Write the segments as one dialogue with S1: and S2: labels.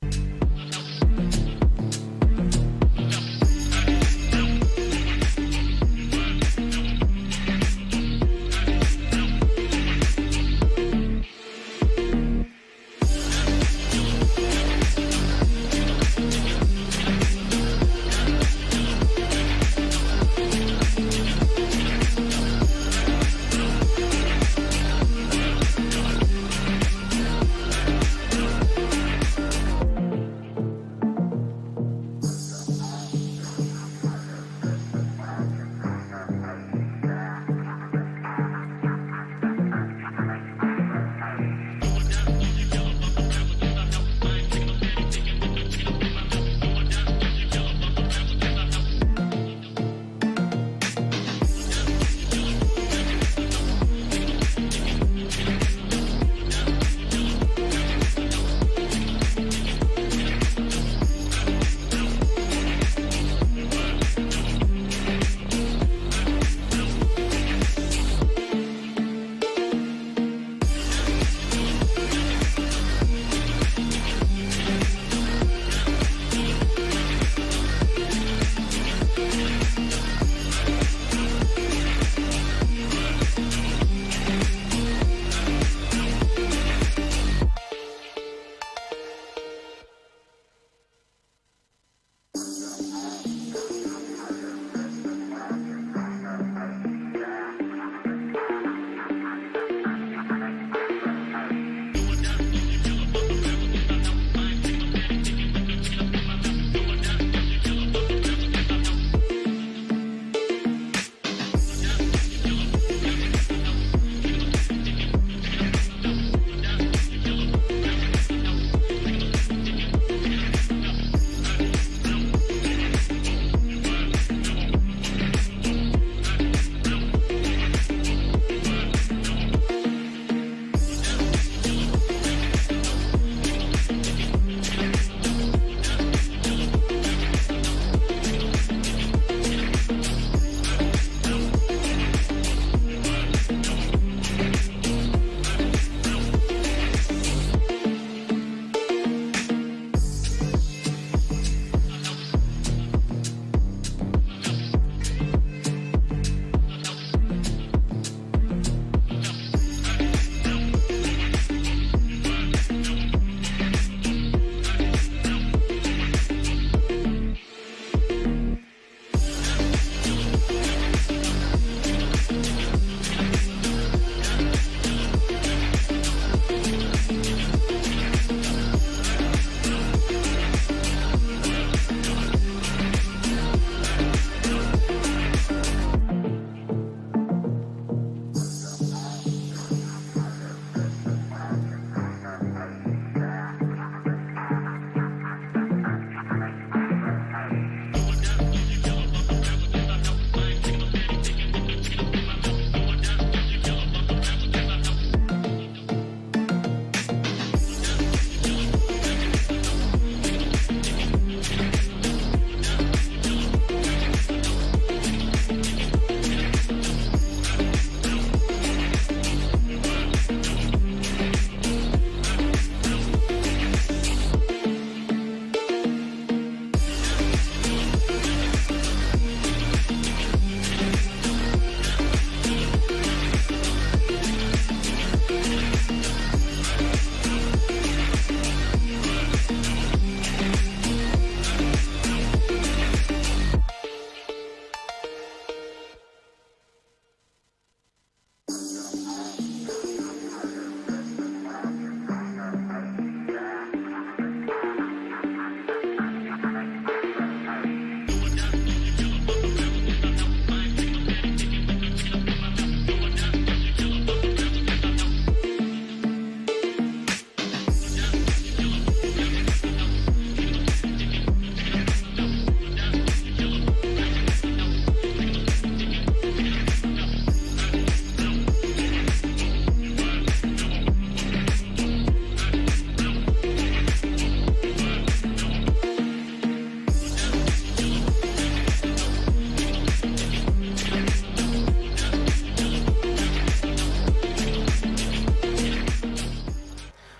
S1: ค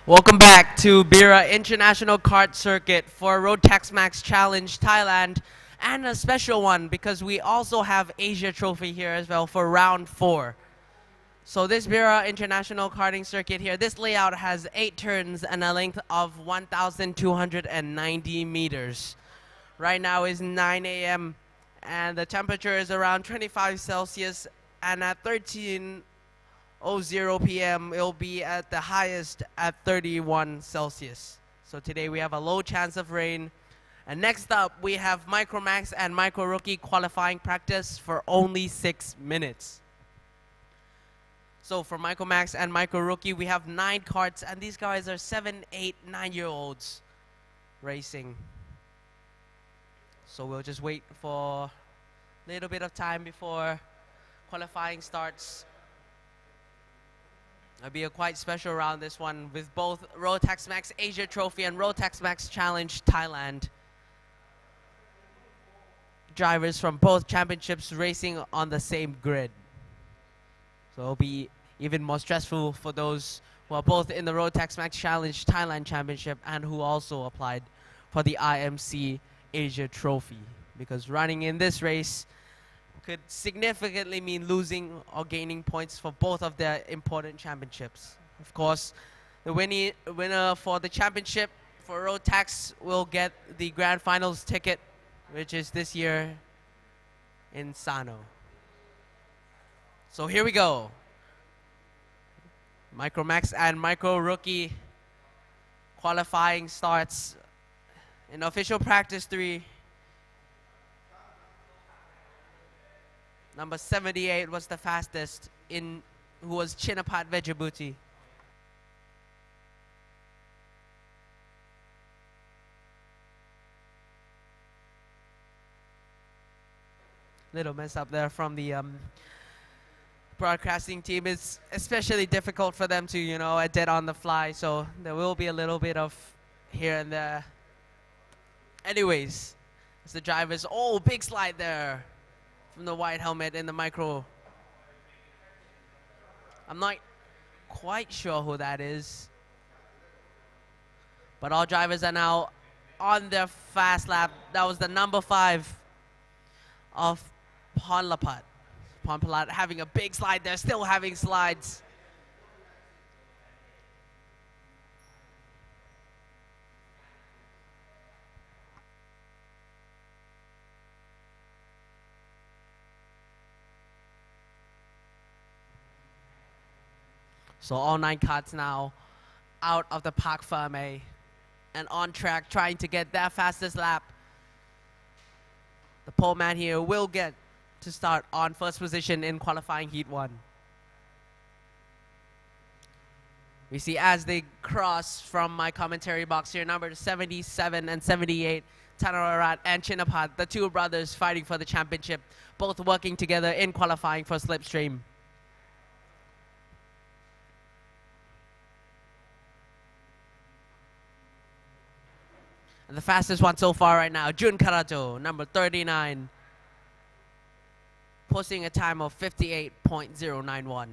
S1: Welcome back to Bira International Kart Circuit for ROTAX Max Challenge Thailand, and a special one because we also have Asia Trophy here as well for round 4. So this Bira International Karting Circuit here, this layout has 8 turns and a length of 1,290 meters. Right now is 9 a.m. and the temperature is around 25 Celsius, and at 13:00 p.m. it'll be at the highest at 31 Celsius. So today we have a low chance of rain. And next up we have Micro Max and Micro Rookie qualifying practice for only 6 minutes. So for Micro Max and Micro Rookie we have 9 karts, and these guys are 7, 8, 9-year-olds racing. So we'll just wait for a little bit of time before qualifying starts. It'll be a quite special round, this one, with both ROTAX Max Asia Trophy and ROTAX Max Challenge Thailand drivers from both championships racing on the same grid. So it'll be even more stressful for those who are both in the ROTAX Max Challenge Thailand Championship and who also applied for the IMC Asia Trophy, because running in this race could significantly mean losing or gaining points for both of their important championships. Of course, the winner for the championship for ROTAX will get the grand finals ticket, which is this year in SARNO. So here we go. Micro Max and Micro Rookie qualifying starts in official practice 3. Number 78 was the fastest, who was Chinapat Vejabuti. Little mess up there from the broadcasting team. It's especially difficult for them to, edit on the fly, so there will be a little bit of here and there. Anyways, it's the drivers. Oh, big slide there from the white helmet in the micro. I'm not quite sure who that is, but all drivers are now on their fast lap. That was the number 5 of Ponlapat. Ponpalat having a big slide there, still having slides. So all 9 karts now out of the Parc Fermé and on track, trying to get their fastest lap. The pole man here will get to start on first position in qualifying Heat 1. We see as they cross from my commentary box here, number 77 and 78, Tanarat and Chinapat, the 2 brothers fighting for the championship, both working together in qualifying for Slipstream. And the fastest one so far right now, Jun Karato, number 39, posting a time of 58.091.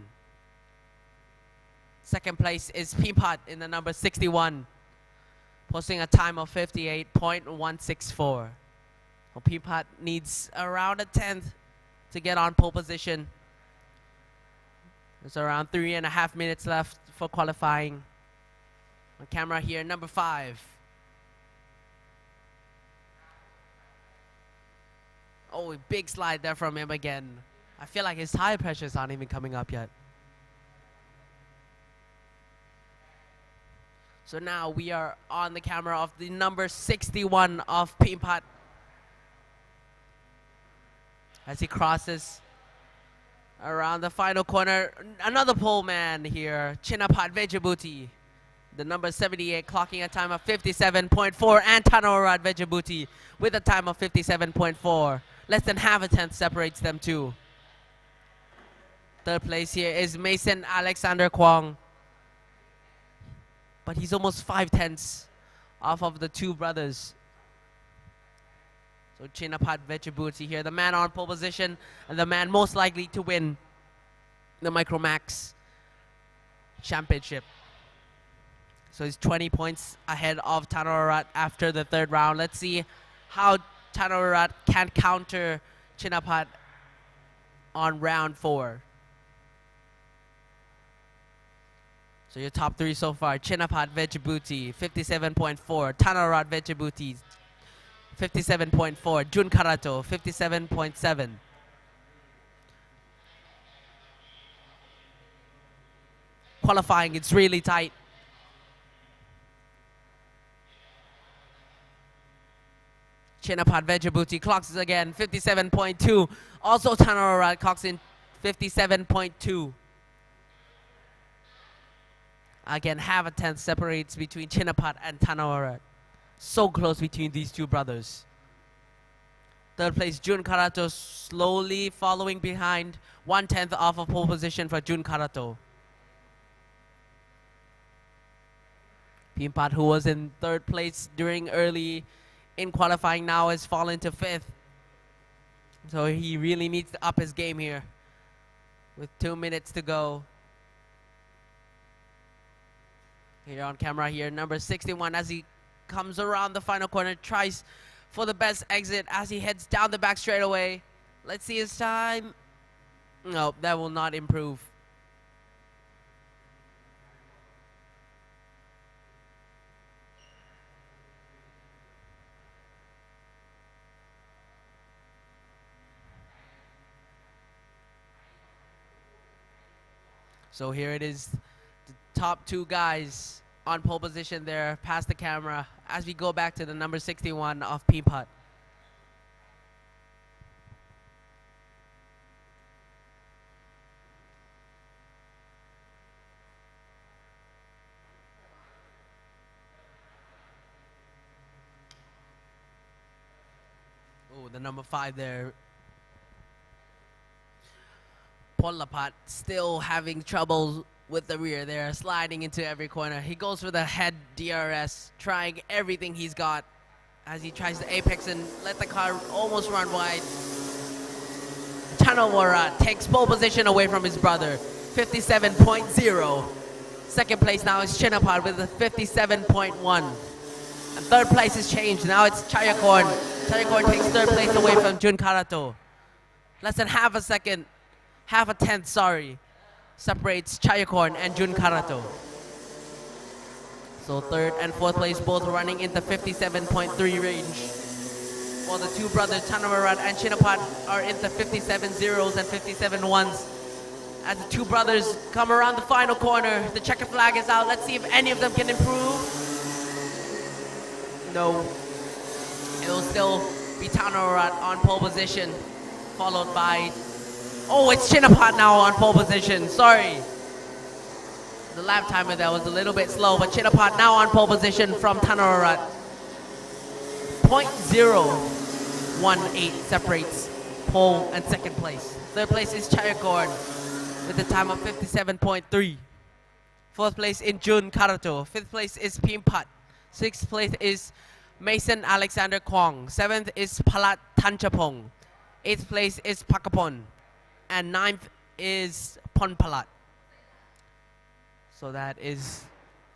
S1: Second place is Pimpat in the number 61, posting a time of 58.164. Well, Pimpat needs around a 10th to get on pole position. There's around 3.5 minutes left for qualifying. On camera here, number 5. Oh, a big slide there from him again. I feel like his tire pressures aren't even coming up yet. So now we are on the camera of the number 61 of Pimpat as he crosses around the final corner. Another pole man here, Chinapat Vejabuti, the number 78, clocking a time of 57.4, and Tanorat Vejabuti with a time of 57.4. Less than half a tenth separates them too. Third place here is Mason Alexander Kwong, but he's almost 5/10 off of the 2 brothers. So Chinapat Vejabuti here, the man on pole position and the man most likely to win the Micro Max Championship. So he's 20 points ahead of Tanorat after the third round. Let's see how Tanorat can counter Chinapat on round 4. So your top 3 so far: Chinapat Vejabuti 57.4, Tanorat Vejabuti 57.4, Jun Karato 57.7. Qualifying, it's really tight. Chinapat Vejabuti clocks it again, 57.2. Also Tanorat clocks in 57.2. Again, half a tenth separates between Chinapat and Tanorat. So close between these two brothers. Third place, Jun Karato slowly following behind, 1/10 off of pole position for Jun Karato. Pimpat, who was in third place during early in qualifying, now has fallen to 5th. So he really needs to up his game here with 2 minutes to go. Here on camera here, number 61, as he comes around the final corner, tries for the best exit as he heads down the back straightaway. Let's see his time. No, that will not improve. So here it is, the top 2 guys on pole position there, past the camera, as we go back to the number 61 of Pimpat. Oh, the number 5 there. Polapat still having trouble with the rear there, sliding into every corner. He goes for the head DRS, trying everything he's got as he tries to apex and let the car almost run wide. Tanorat takes pole position away from his brother, 57.0. Second place now is Chinapat with a 57.1. And third place has changed. Now it's Chayakorn. Chayakorn takes third place away from Jun Karato. Less than half a tenth, separates Chayakorn and Jun Karato. So third and fourth place both running in the 57.3 range. While the two brothers, Tanorat and Chinapat, are in the 57.0s and 57.1s. As the two brothers come around the final corner, the checker flag is out. Let's see if any of them can improve. No. It will still be Tanorat on pole position, followed by... Oh, it's Chinapat now on pole position. Sorry. The lap timer there was a little bit slow, but Chinapat now on pole position from Tanorat. 0.018 separates pole and second place. Third place is Chayakorn with a time of 57.3. Fourth place in Jun Karato. Fifth place is Pimpat. Sixth place is Mason Alexander Kwong. Seventh is Palat Tanchapong. Eighth place is Pakapon. And ninth is Ponpalat. So that is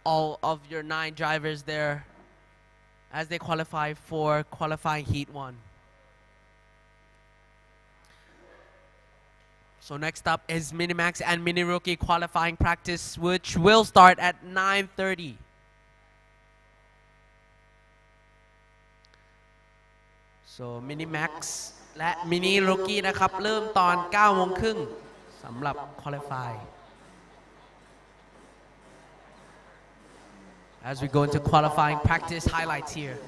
S1: all of your 9 drivers there as they qualify for qualifying heat 1. So next up is Minimax and Mini Rookie qualifying practice, which will start at 9:30. So Minimax และ Mini Rookie นะครับเริ่มตอน 9:30 น.สำหรับ qualify. As we go into qualifying practice highlights here.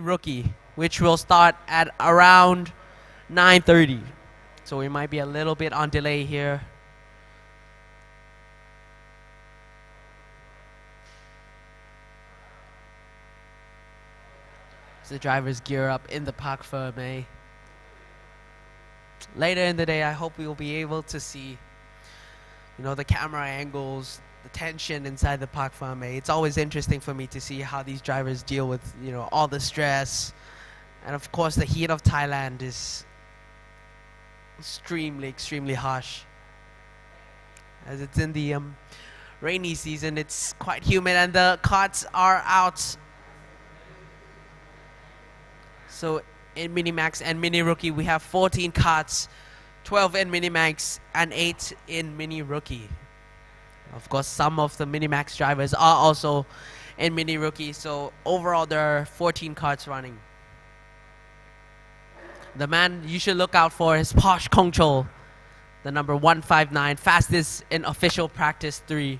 S1: rookie, which will start at around 9:30. So we might be a little bit on delay here. As the drivers gear up in the Part.1. Later in the day, I hope we will be able to see, the camera angles, the tension inside the Part.1. It's always interesting for me to see how these drivers deal with, all the stress. And of course, the heat of Thailand is extremely harsh. As it's in the rainy season, it's quite humid and the carts are out. So in Mini Max and Mini Rookie, we have 14 carts, 12 in Mini Max and 8 in Mini Rookie. Of course, some of the Mini Max drivers are also in Mini Rookie, so overall there are 14 carts running. The man you should look out for is Posh Kongchol, the number 159, fastest in official practice 3.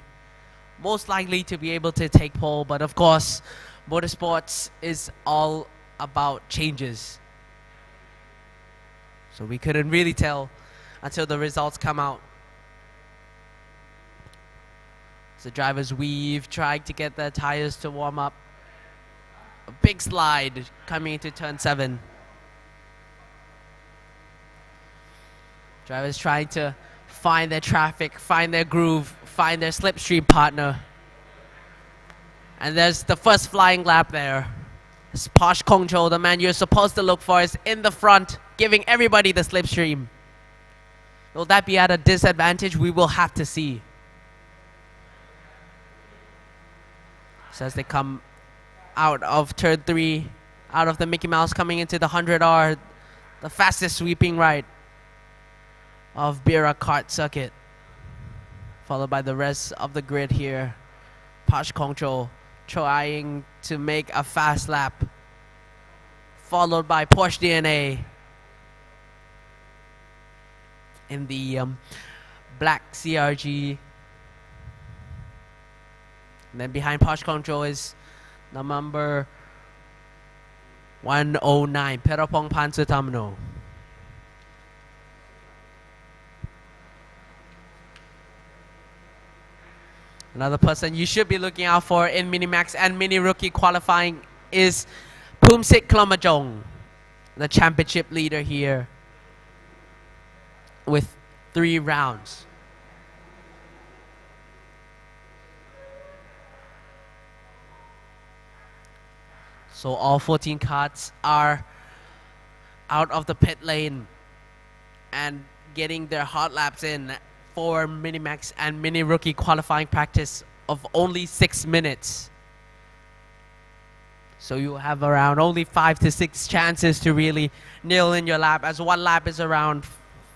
S1: Most likely to be able to take pole, but of course, motorsports is all about changes. So we couldn't really tell until the results come out. So drivers weave, trying to get their tires to warm up. A big slide coming into turn 7. Drivers trying to find their traffic, find their groove, find their slipstream partner. And there's the first flying lap there. It's Posh Kongchol, the man you're supposed to look for, is in the front, giving everybody the slipstream. Will that be at a disadvantage? We will have to see. So as they come out of turn 3, out of the Mickey Mouse, coming into the 100R, the fastest sweeping right of Bira Kart Circuit, followed by the rest of the grid here. Posh Kongchol trying to make a fast lap, followed by Porsche DNA in the black CRG. And then behind Posh Kongchol is the number 109, Perapong Pansutamno. Another person you should be looking out for in Mini Max and Mini Rookie qualifying is Pumsik Klomajong, the championship leader here with 3 rounds. So all 14 carts are out of the pit lane and getting their hot laps in for Mini Max and Mini Rookie qualifying practice of only 6 minutes. So you have around only 5 to 6 chances to really nail in your lap, as one lap is around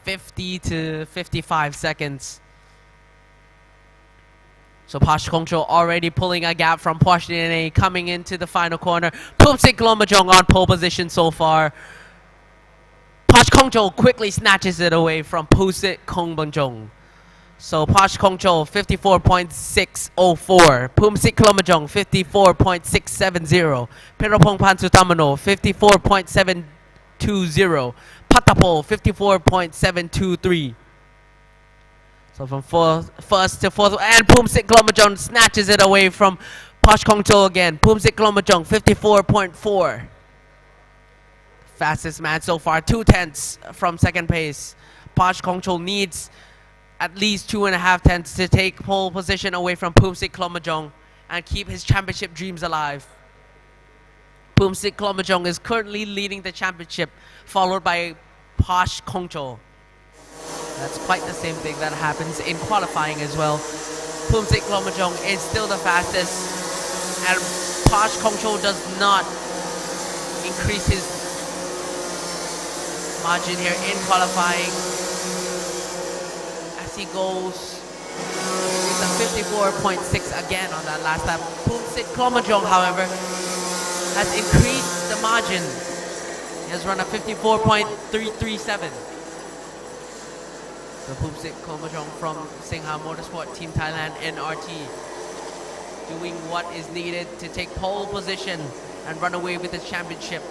S1: 50 to 55 seconds. So Posh Kongchol already pulling a gap from Porsche DNA coming into the final corner. Pumsik Klomajong on pole position so far. Posh Kongchol quickly snatches it away from Pumsik Klomajong. So Posh Kongchol 54.604, Pumsik Klomajong 54.670, Perapong Pansutamano 54.720, Patapol 54.723. So from first to fourth, and Pumsik Klomajong snatches it away from Posh Kongchol again. Pumsik Klomajong 54.4. Fastest man so far, 2/10 from second pace. Posh Kongchol needs at least 2.5 tenths to take pole position away from Pumsik Klomajong and keep his championship dreams alive. Pumsik Klomajong is currently leading the championship, followed by Posh Kongchol. That's quite the same thing that happens in qualifying as well. Pumsik Klomajong is still the fastest, and Posh Kongchol does not increase his margin here in qualifying. As he goes, it's a 54.6 again on that last lap. Pumsik Klomajong, however, has increased the margin. He has run a 54.337. So Pumsik Klomajong from Singha Motorsport Team Thailand NRT doing what is needed to take pole position and run away with the championship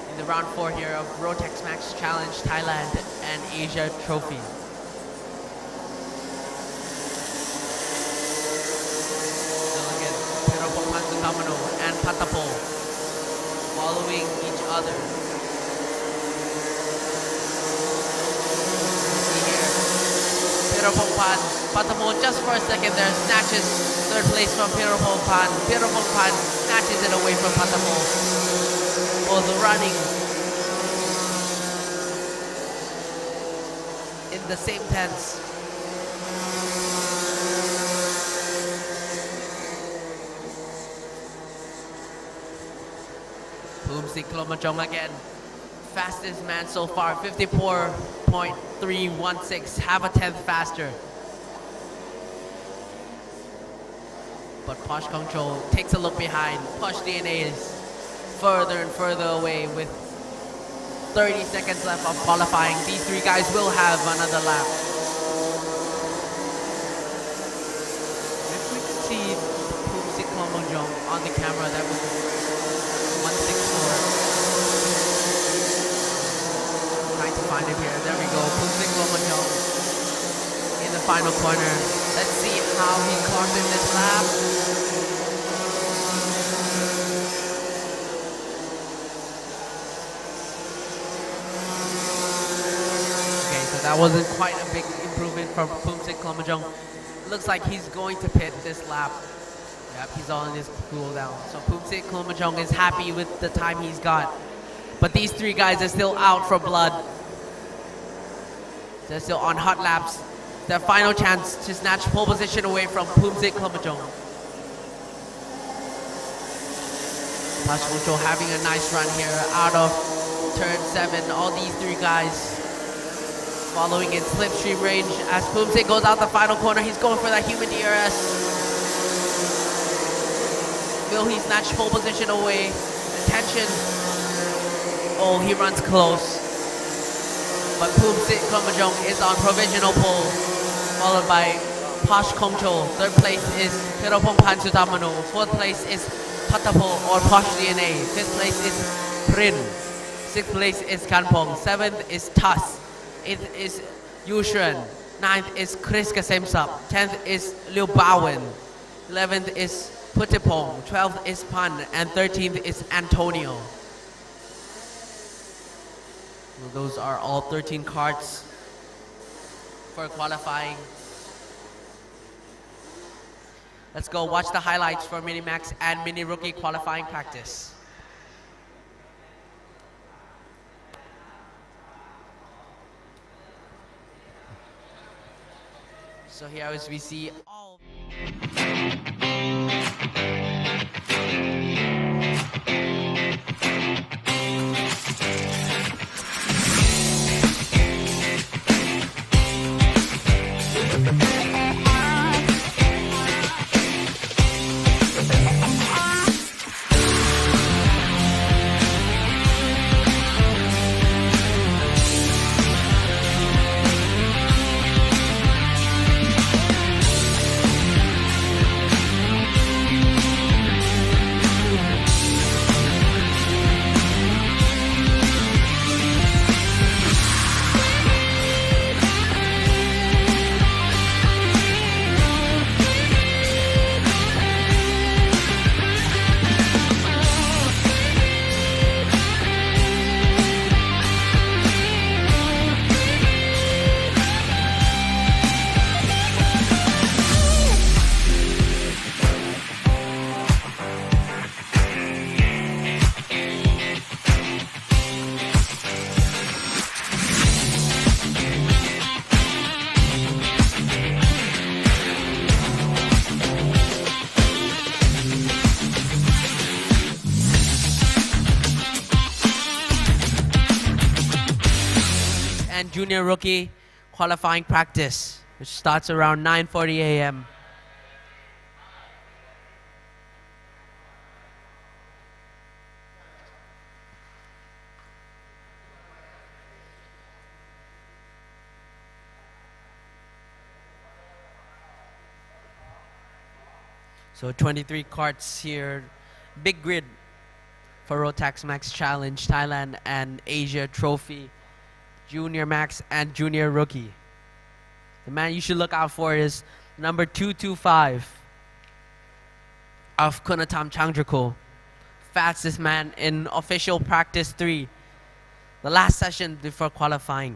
S1: in the round 4 here of ROTAX Max Challenge Thailand and Asia Trophy. So again, Piropongpan Sutamano and Patapo following each other. Piropongpan, Patamo just for a second there snatches third place from Piropongpan. Piropongpan snatches it away from Patamo. Both running in the same tense. Pumsik Klomajong again. Fastest man so far, 54.316, half a tenth faster. But Posh Kongcho takes a look behind. Posh DNA is further and further away with 30 seconds left of qualifying. These three guys will have another lap. If we could see Pumsik Klomajong on the camera, that would be 164. Trying to find him here. There we go. Pumsik Klomajong in the final corner. Let's see how he clocks in this lap. Okay, so that wasn't quite a big improvement from Pumsik Klomajong. Looks like he's going to pit this lap. Yep, he's on his cool down. So Pumsik Klomajong is happy with the time he's got. But these three guys are still out for blood. They're still on hot laps. Their final chance to snatch pole position away from Pumsik Klomajong. Posh Kongcho having a nice run here out of turn 7. All these three guys following in slipstream range as Pumsik goes out the final corner. He's going for that human DRS. Will he snatch pole position away? Attention. Oh, he runs close. But Pumsik Klomajong is on provisional pole, followed by Posh Kongcho. Third place is Piropongpan Sutamano. Fourth place is Patapo or Posh DNA. Fifth place is Prin. Sixth place is Kanpong. Seventh is Tas. Eighth is Yushren. Ninth is Chris Kasemsap. 10th is Liu Bawen. 11th is Putipong. 12th is Pan. And 13th is Antonio. Well, those are all 13 carts for qualifying. Let's go watch the highlights for Mini Max and Mini Rookie qualifying practice. So here as we see all and Junior Rookie qualifying practice, which starts around 9:40 a.m. So 23 carts here big grid for ROTAX Max Challenge Thailand and Asia Trophy Junior Max and Junior Rookie. The man you should look out for is number 225 of Kunatam Changdrako, fastest man in official practice 3, the last session before qualifying.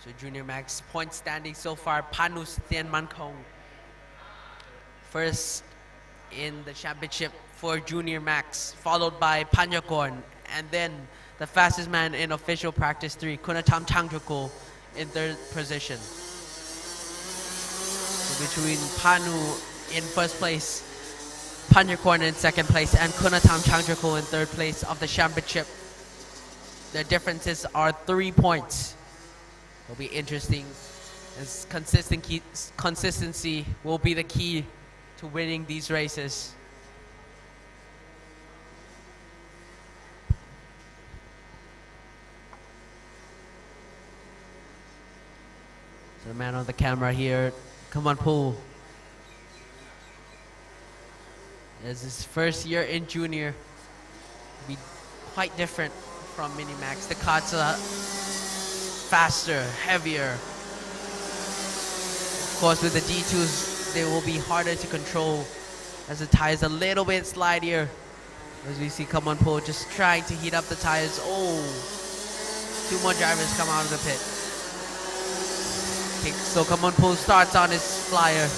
S1: So Junior Max point standing so far, Panus Tien Mankong first in the championship for Junior Max, followed by Panyakorn, and then the fastest man in official practice 3, Kunatam Changdrako, in third position. So between Panu in first place, Panyakorn in second place, and Kunatam Changdrako in third place of the championship, their differences are 3 points. It'll be interesting as consistency will be the key to winning these races. So the man on the camera here, come on, Pool. As his first year in junior, be quite different from Mini Max. The carts are faster, heavier. Of course, with the D2s, they will be harder to control as the tires a little bit slidier. As we see, come on, Pool just trying to heat up the tires. Oh, 2 more drivers come out of the pit. Okay, so come on, Pool starts on his flyer.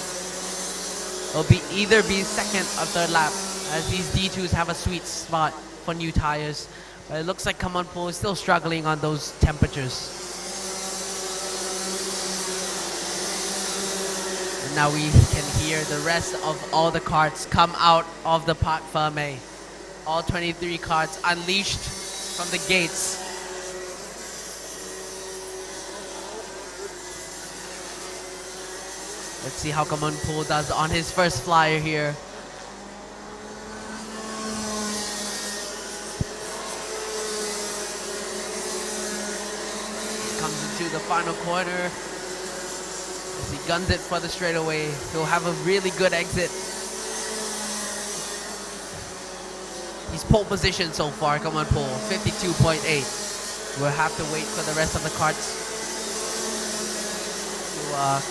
S1: It'll either be second or third lap, as these D2s have a sweet spot for new tires. But it looks like Come On Pool is still struggling on those temperatures. And now we can hear the rest of all the carts come out of the Part.1. All 23 carts unleashed from the gates. Let's see how Come On Pool does on his first flyer here. He comes into the final corner. As he guns it for the straightaway, he'll have a really good exit. He's pole position so far, Come On Pool, 52.8. We'll have to wait for the rest of the carts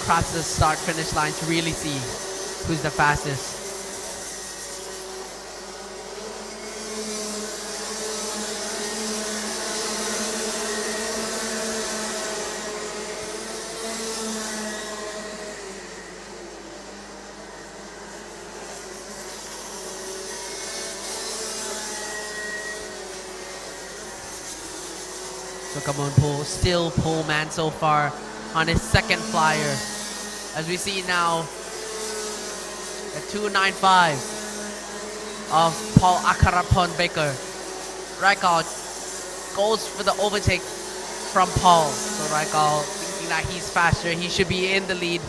S1: cross the start-finish line to really see who's the fastest. So Come On Pool, still pole man so far on his second flyer. As we see now, a 295 of Paul Akarapon Baker. Raikal goes for the overtake from Paul. So Raikal thinking that he's faster, he should be in the lead.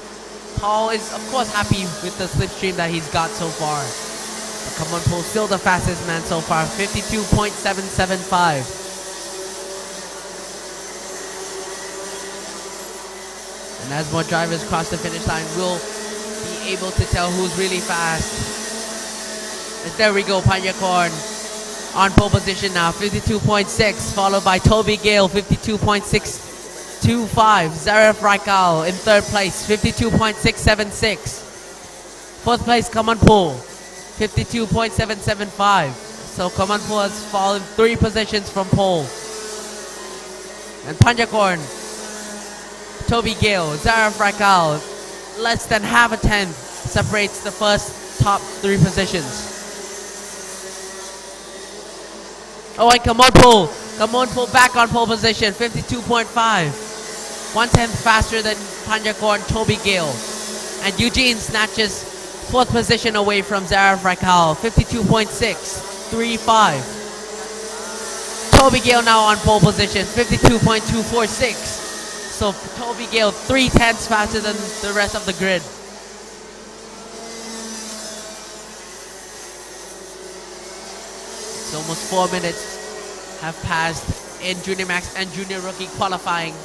S1: Paul is of course happy with the slipstream that he's got so far. But Come On Pool, still the fastest man so far, 52.775. And as more drivers cross the finish line, we'll be able to tell who's really fast. And there we go, Panyakorn on pole position now, 52.6, followed by Toby Gale, 52.625. Zaref Raikal in third place, 52.676. Fourth place, Come On Pool, 52.775. So Come On Pool has fallen 3 positions from pole. And Panyakorn, Toby Gale, Zaref Raikal, less than half a tenth separates the first top 3 positions. Oh, and Come On Pool back on pole position, 52.5. 1/10 faster than Panyakorn, Toby Gale. And Eugene snatches 4th position away from Zaref Raikal, 52.635. Toby Gale now on pole position, 52.246. So Toby Gale 3/10 faster than the rest of the grid. It's almost 4 minutes have passed in Junior Max and Junior Rookie qualifying.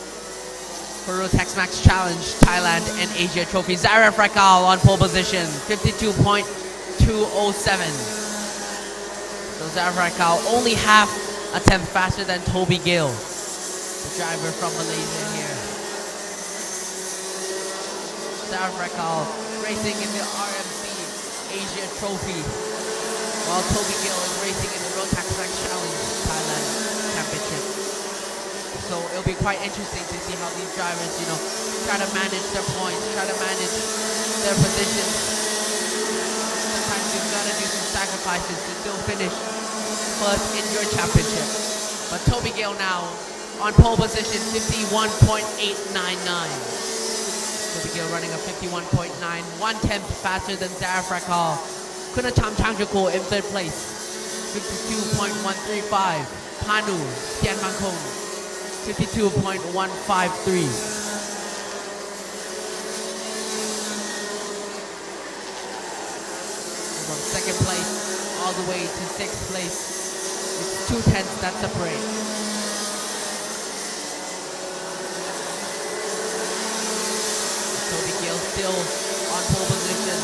S1: for ROTAX Max Challenge, Thailand and Asia Trophy. Zara Frakal on pole position, 52.207. So Zara Frakal only half a tenth faster than Toby Gill, the driver from Malaysia here. Zara Frakal racing in the RMC Asia Trophy, while Toby Gill is racing in the ROTAX Max Challenge, Thailand Championship. So it'll be quite interesting to see how these drivers, try to manage their points, try to manage their positions. Sometimes you've got to do some sacrifices to still finish first in your championship. But Toby Gill now on pole position, 51.899. Toby Gill running a 51.9, 1/10 faster than Zara Frakal. Kunacham Changjakul in third place, 52.135. Panu Tian Mangkong, 52.153. From second place all the way to sixth place, it's 2/10 that separate. Toby Gill still on pole position.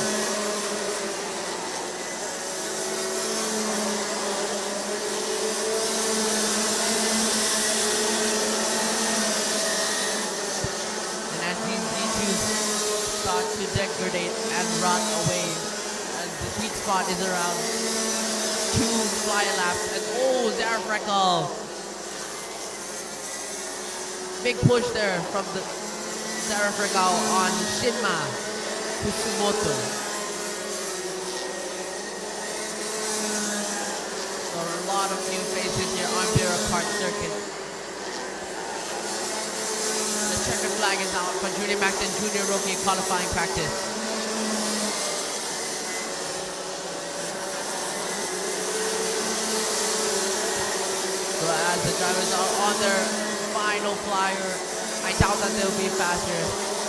S1: To degrade and run away, as the sweet spot is around 2 fly laps. And Zara Frakal, big push there from the Zara Frakal on Shinma Kusumoto. So a lot of new faces here on Bira Kart Circuit. Checkered flag is out for Junior Max and Junior Rookie qualifying practice. So as the drivers are on their final flyer, I doubt that they'll be faster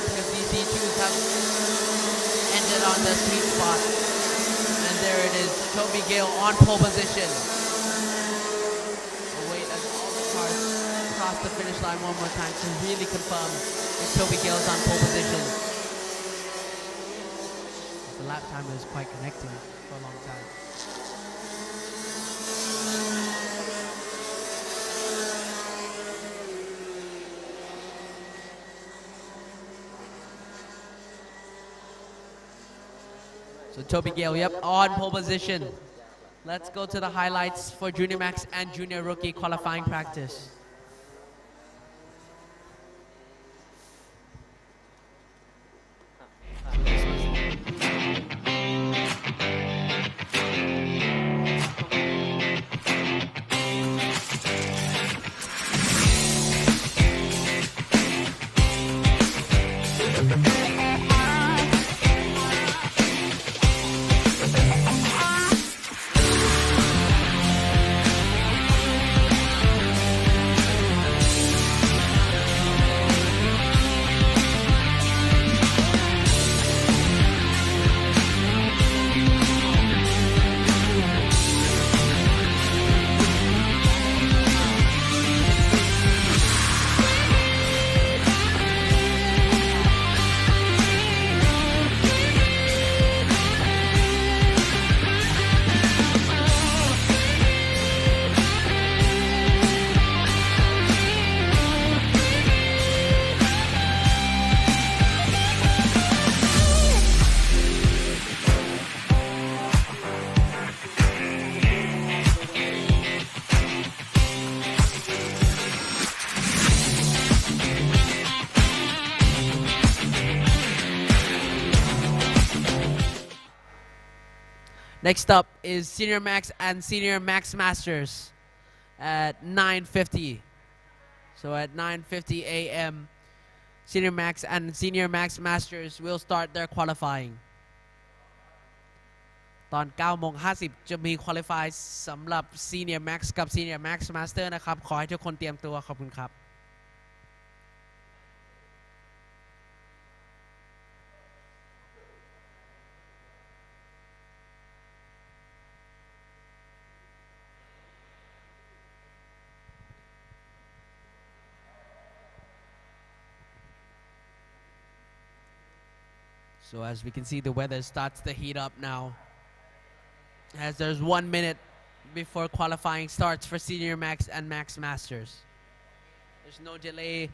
S1: because these D2s have ended on the sweet spot. And there it is, Toby Gill on pole position. The finish line one more time to really confirm if Toby Gill is on pole position. The lap timer is quite connecting for a long time. So Toby Gill, on pole position. Let's go to the highlights for Junior Max and Junior Rookie qualifying practice. Next up is Senior Max and Senior Max Masters at 9:50. So at 9:50 a.m., Senior Max and Senior Max Masters will start their qualifying. ตอน 9:50 จะมี qualify สำหรับ Senior Max กับ Senior Max Master นะครับ ขอให้ทุกคนเตรียมตัว ขอบคุณครับ So as we can see, the weather starts to heat up now, as there's 1 minute before qualifying starts for Senior Max and Max Masters. There's no delay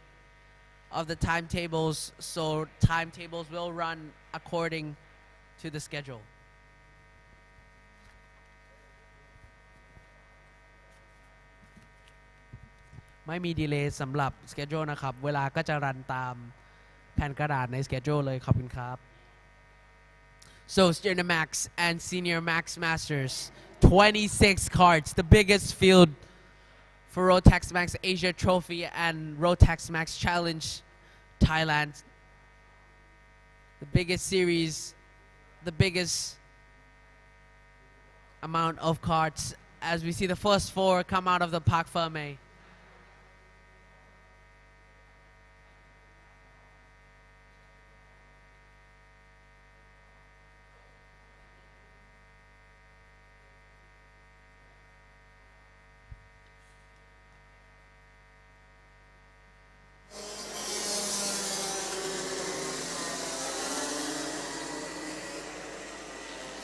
S1: of the timetables, so timetables will run according to the schedule. ไม่มีดีเลย์สำหรับ schedule นะครับ เวลาก็จะรันตามแผ่นกระดาษใน schedule เลยขอบคุณครับ So Senior Max and Senior Max Masters, 26 carts, the biggest field for ROTAX Max Asia Trophy and ROTAX Max Challenge Thailand. The biggest series, the biggest amount of carts, as we see the first 4 come out of the Parc Ferme.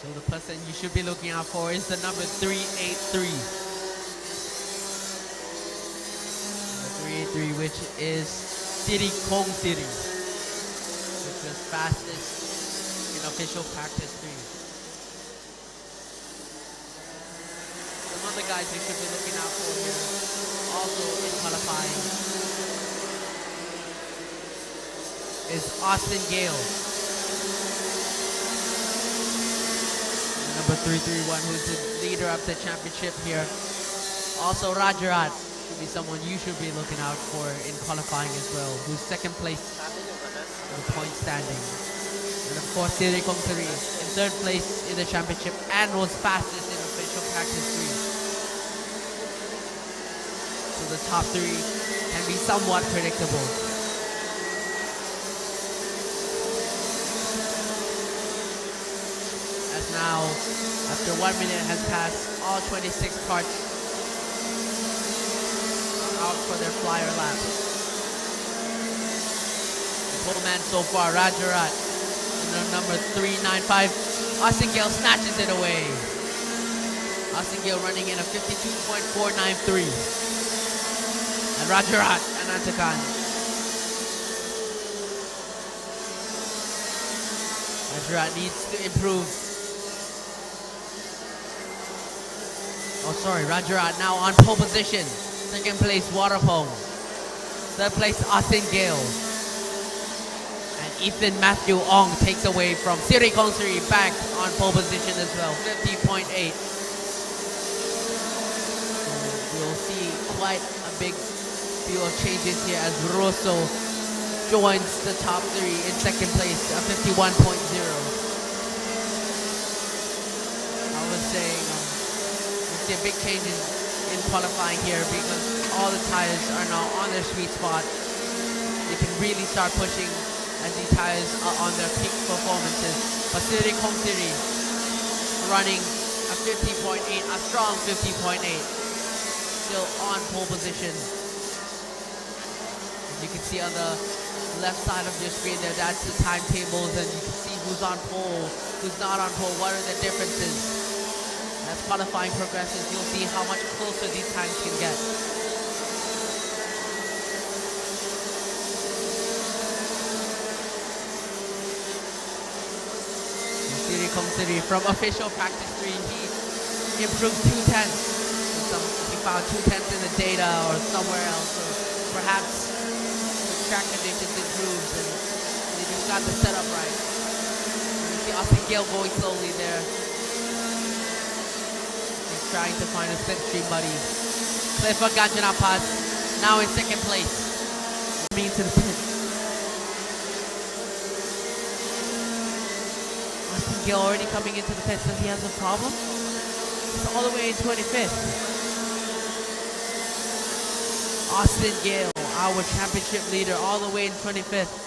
S1: So the person you should be looking out for is the number 383. Number 383, which is City Kong City, which was fastest in official practice 3. Some other guys you should be looking out for here, also in qualifying, is Austin Gale. Number 331, who's the leader of the championship here. Also Rajarat should be someone you should be looking out for in qualifying as well, who's second place in the point standing. And of course Siri Kongtari in third place in the championship and was fastest in official practice 3. So the top 3 can be somewhat predictable. Now, after 1 minute has passed, all 26 carts are out for their flyer lap. The pole man so far, Rajarat, number 395. Austin Gale snatches it away. Austin Gale running in a 52.493. And Rajarat and Antakan. Rajarat needs to improve. Oh, sorry, Rajarat now on pole position. Second place, Waterpong. Third place, Austin Gale. And Ethan Matthew Ong takes away from Siri Konsiri back on pole position as well, 50.8. We'll see quite a big few of changes here as Rosso joins the top 3 in second place at 51.0. I was saying, see a big change in qualifying here because all the tires are now on their sweet spot. They can really start pushing as these tires are on their peak performances. But Siri Kong Siri running a 50.8, a strong 50.8, still on pole position. As you can see on the left side of your screen there, that's the timetables, and you can see who's on pole, who's not on pole, what are the differences. As qualifying progresses, you'll see how much closer these times can get. Siri Kong Siri from official practice 3, he improved 2 tenths. He found 2 tenths in the data or somewhere else, or perhaps the track conditions improves and they just got the setup right. You see Austin Gale going slowly there, trying to find a slipstream buddy. Clifford Ganjanapas now in second place. Coming into the pit. Austin Gale already coming into the pit, so he has a problem. He's all the way in 25th. Austin Gale, our championship leader, all the way in 25th.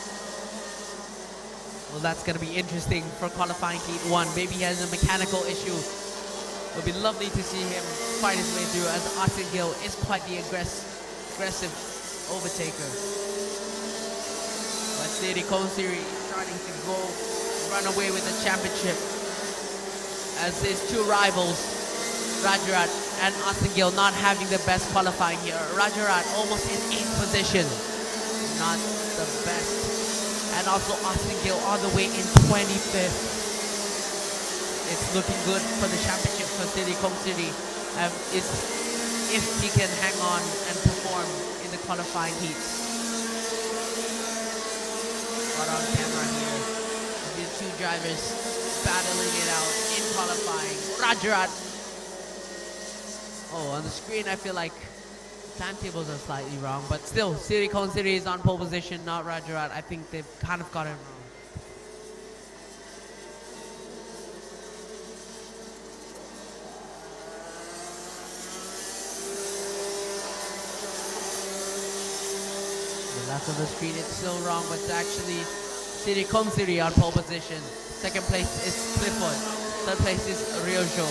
S1: Well, that's going to be interesting for qualifying heat 1. Maybe he has a mechanical issue. It would be lovely to see him fight his way through, as Austin Gale is quite the aggressive overtaker. But Siri Konsiri is starting to go run away with the championship as his two rivals, Rajarat and Austin Gill, not having the best qualifying here. Rajarat almost in 8th position, not the best. And also Austin Gill all the way in 25th. It's looking good for the championship for City Kong City. If he can hang on and perform in the qualifying heats. But on camera here, the two drivers battling it out in qualifying. Rajarat. Oh, on the screen I feel like timetables are slightly wrong, but still, City Kong City is on pole position, not Rajarat. I think they've kind of got it wrong. The left of the screen, it's still wrong, but it's actually City Kong City on pole position. Second place is Clifford. Third place is Ryojo.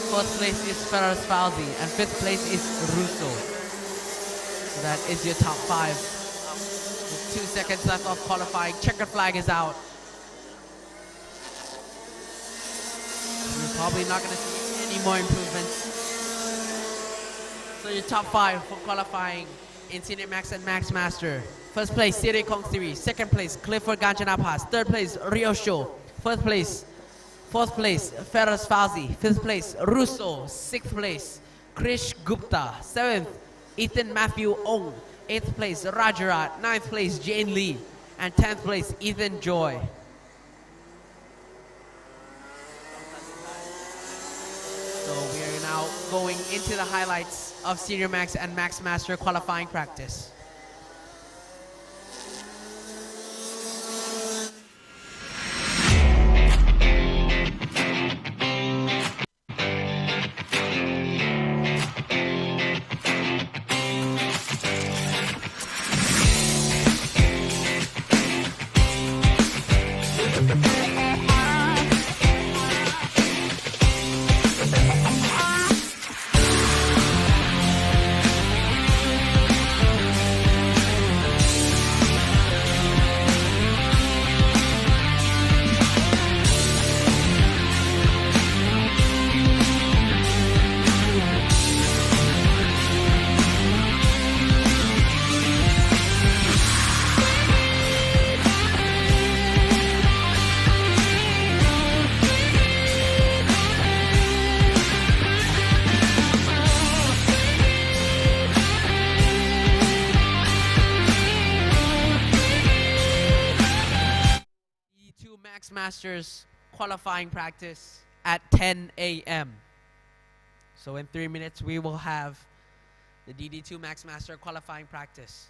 S1: Fourth place is Ferris Falzi. And fifth place is Russo. So that is your top 5. With 2 seconds left of qualifying. Checker flag is out. You're probably not going to see any more improvements. So your top 5 for qualifying in Senior Max and Max Master. First place, City Kong City. Second place, Clifford Ganjanapas. Third place, Ryosho. Fourth place, Ferris Falzi. Fifth place, Russo. Sixth place, Krish Gupta. Seventh, Ethan Matthew Ong. Eighth place, Rajarat. Ninth place, Jane Lee. And 10th place, Ethan Joy. So we are now going into the highlights of Senior Max and Max Master qualifying practice. Max Masters qualifying practice at 10 a.m. So in 3 minutes we will have the DD2 Max Master qualifying practice.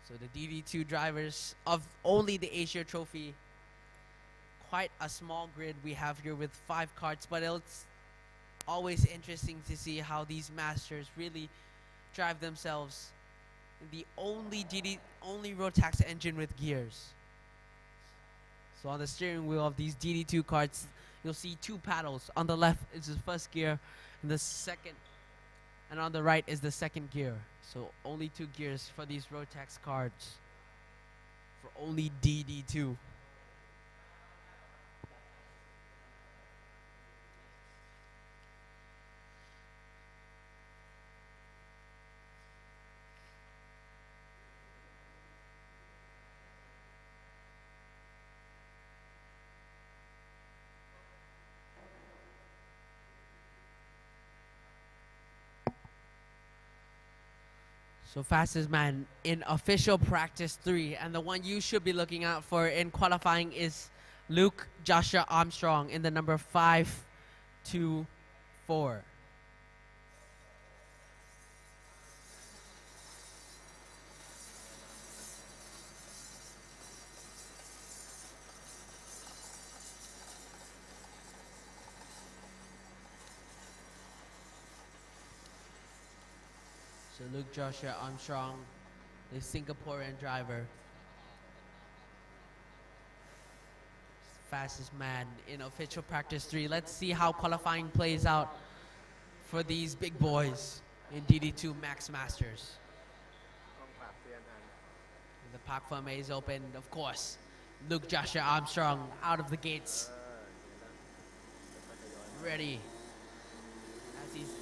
S1: So the DD2 drivers of only the Asia Trophy, quite a small grid we have here with 5 karts, but it's always interesting to see how these masters really drive themselves. The only ROTAX engine with gears. So on the steering wheel of these DD2 karts, you'll see 2 paddles. On the left is the first gear, and the second, and on the right is the second gear. So only 2 gears for these ROTAX karts, for only DD2. So fastest man in official practice 3, and the one you should be looking out for in qualifying is Luke Joshua Armstrong in the number 524. So Luke Joshua Armstrong, the Singaporean driver. Fastest man in official practice 3. Let's see how qualifying plays out for these big boys in DD2 Max Masters. The Park Firme is open, of course. Luke Joshua Armstrong out of the gates. Ready. As he's in,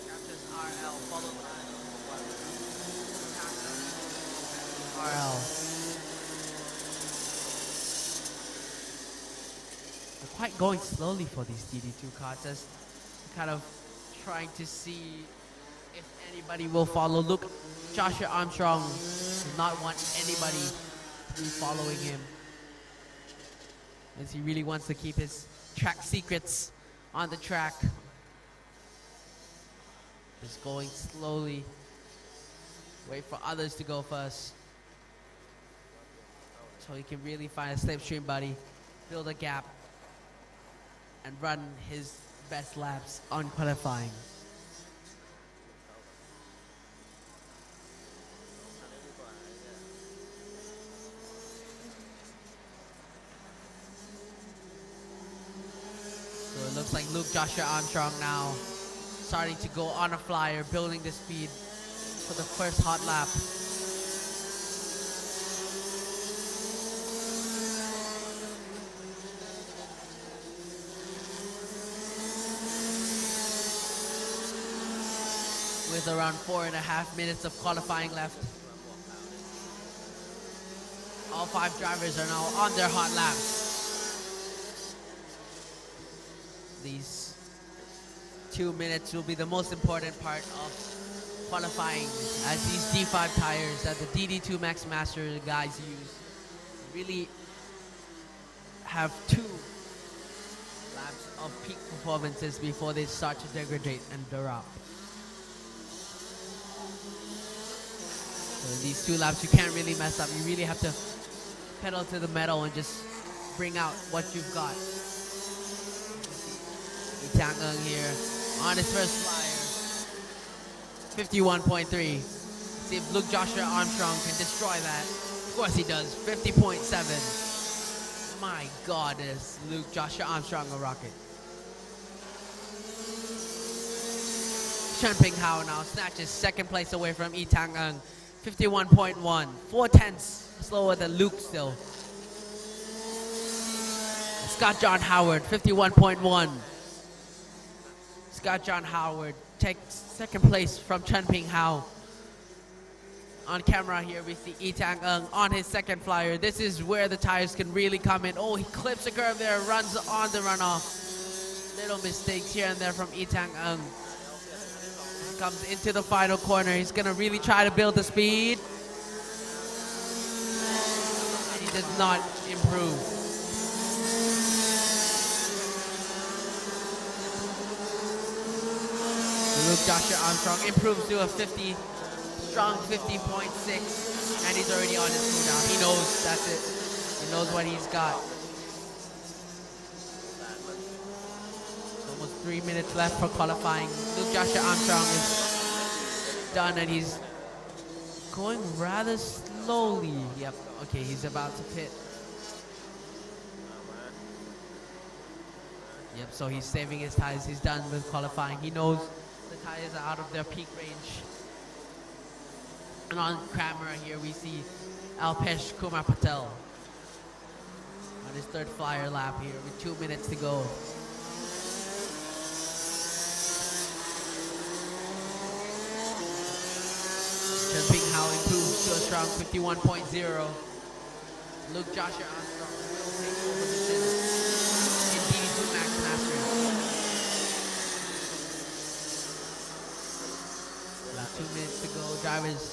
S1: captures RL, followed by RL. They're quite going slowly for these DD2 cards, as kind of trying to see if anybody will follow. Look, Joshua Armstrong does not want anybody to be following him, as he really wants to keep his track secrets on the track. Just going slowly. Wait for others to go first, so he can really find a slipstream buddy, build a gap, and run his best laps on qualifying. So it looks like Luke Joshua Armstrong now starting to go on a flyer, building the speed for the first hot lap. With around 4.5 minutes of qualifying left. All 5 drivers are now on their hot laps. These 2 minutes will be the most important part of qualifying, as these D5 tires that the DD2 Max Master guys use really have 2 laps of peak performances before they start to degrade and drop. So in these 2 laps, you can't really mess up. You really have to pedal to the metal and just bring out what you've got. Tang Eung here on his first flyer, 51.3. See if Luke Joshua Armstrong can destroy that. Of course he does, 50.7. My God, is Luke Joshua Armstrong a rocket. Chen Ping Hao now snatches second place away from Tang Eung, 51.1, 4/10 slower than Luke still. Scott John Howard, 51.1. Scott John Howard takes second place from Chen Ping Hao. On camera here we see Tang Eung on his second flyer. This is where the tires can really come in. Oh, he clips a curve there, runs on the runoff. Little mistakes here and there from Tang Eung. Comes into the final corner. He's gonna really try to build the speed. And he does not improve. Luke Joshua Armstrong improves to a strong 50.6, and he's already on his cooldown. He knows that's it. He knows what he's got. Almost 3 minutes left for qualifying. Luke Joshua Armstrong is done, and he's going rather slowly. Yep, okay, he's about to pit. Yep, so he's saving his tires. He's done with qualifying. He knows the tires are out of their peak range. And on camera here we see Alpesh Kumar Patel on his third flyer lap here with 2 minutes to go. Chen Ping Hao improves to a strong 51.0. Luke Joshua Armstrong will take over position in DD2 Max Masters. About 2 minutes to go. Drivers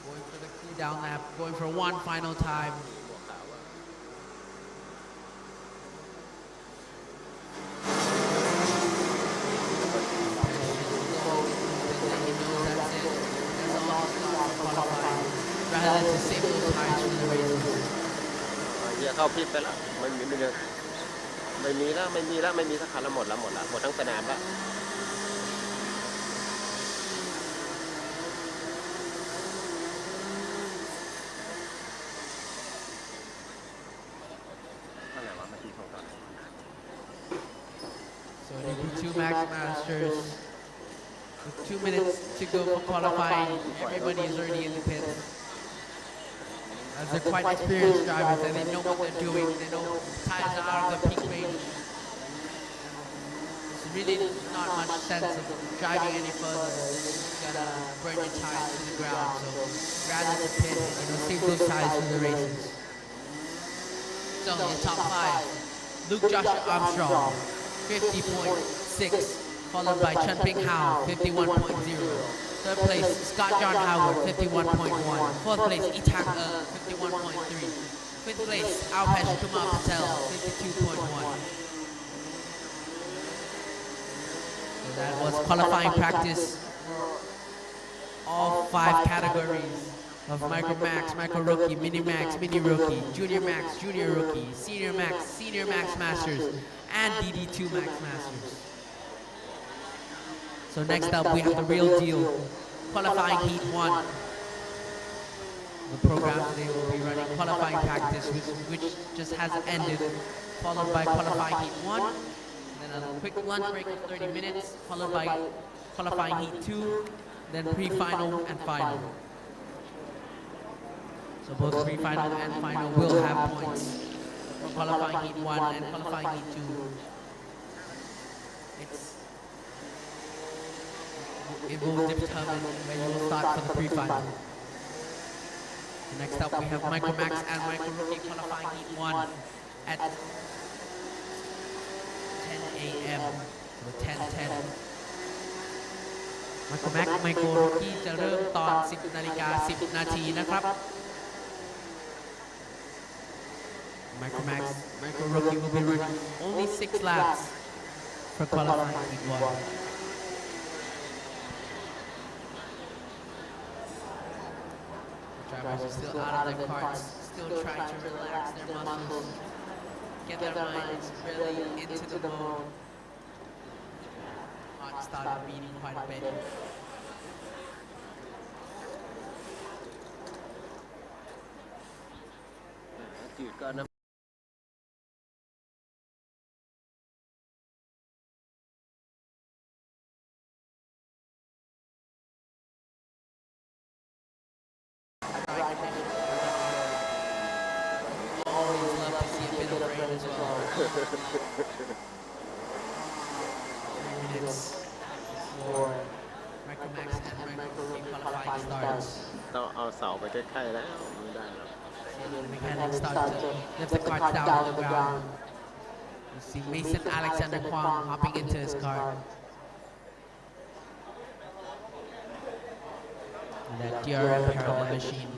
S1: going for the cool down lap, going for one final time. Rather than to save those tires for the race.
S2: เข้าพิษไปแล้วไม่มีแล้วไม่มีสักคันแล้วหมดทั้งสนามแล้ว
S1: So DD2 Max Masters With 2 minutes to go for qualifying, everybody is already in the pits. As they're quite experienced drivers and they know what they're doing. They know tires are out of the peak range. There's really not much sense of driving any further. You're gonna burn your tires to the ground. So rather than pit and save those tires for the races. So your top 5, Luke Joshua Armstrong, 50.6, followed by Chun Ping Hao, 51.0. Third place, Scott John Howard, 51.1. Fourth place, Itang 51.3. Fifth place, Alpesh Kumar Patel, 52.1. So that was qualifying practice for all 5 categories of Micro Max, Micro Rookie, Mini Max, Mini Rookie, Junior Max, Junior Rookie, Senior Max Masters, and DD2 Max Masters. So next up, we have the real deal, qualifying heat 1. The program today will be running qualifying practice, which just has ended, followed by qualifying heat 1, then a quick lunch break of 30 minutes, followed by qualifying heat 2, then pre-final and final. So both pre-final and final will have points for qualifying heat 1 and qualifying heat 2. It will determine where you will start for the pre-final. Next up, we have Micro Max and Micro Rookie qualifying heat 1 at 10 a.m. So 10:10. Micro Max Micro Rookie จะเริ่มตอน 10:10 นาทีนะครับ Micro Max Micro Rookie will be running only 6 laps for qualifying heat 1. Drivers are still out of their carts, still trying to relax their muscles, get their minds really into the mode. Heart started beating quite a bit. Always love to see a bit of rain as well. 3 minutes before Micro Max and Micro Rookie qualifying starts.
S2: ต้องเอาเสาไปใกล้ๆแล้วไม่ได้แล้ว
S1: The mechanics start to lift the carts down to the ground. You see Mason Alexander Kwong hopping into his cart. And that DRM parallel machine.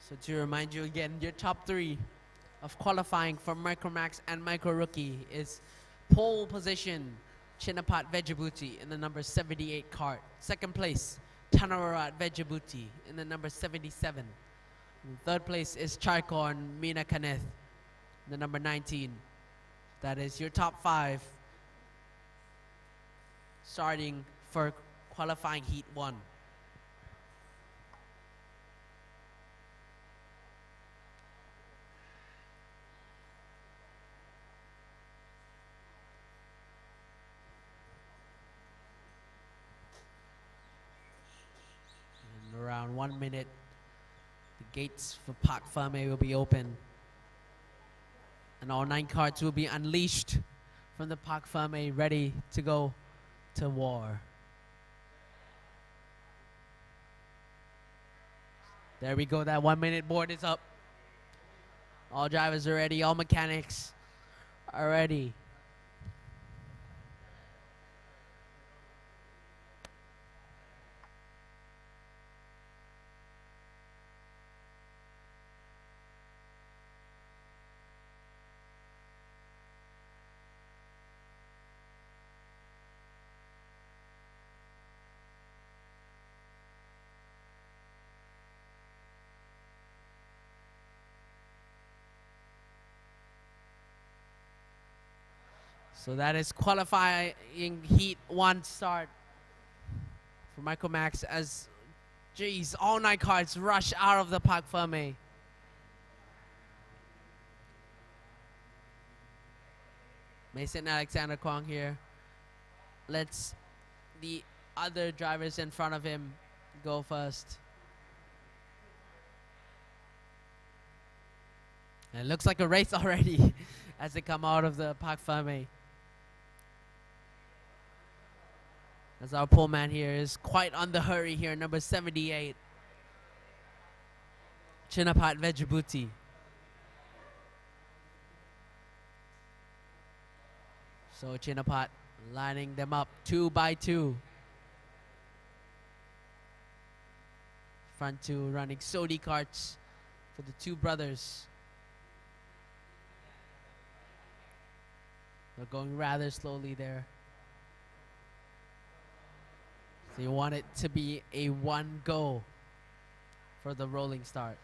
S1: So to remind you again, your top 3 of qualifying for Micro Max and Micro Rookie is pole position, Chinapat Vejabuti in the number 78 cart. Second place, Tanawarat Vejabuti in the number 77. And third place is Charkorn Mina Kaneth, the number 19. That is your top 5 starting for qualifying heat 1. In around 1 minute, the gates for Park Ferme will be open. And all 9 carts will be unleashed from the Park Ferme, ready to go to war. There we go, that 1 minute board is up. All drivers are ready, all mechanics are ready. So that is qualifying heat 1 start for Michael Max as, geez, all 9 carts rush out of the Parc Ferme. Mason Alexander Kwong here lets the other drivers in front of him go first. And it looks like a race already as they come out of the Parc Ferme. As our pole man here is quite on the hurry here, number 78, Chinapat Vejabuti. So Chinapat lining them up 2 by 2. Front 2 running Sodi carts for the 2 brothers. They're going rather slowly there. They want it to be a 1 go for the rolling start.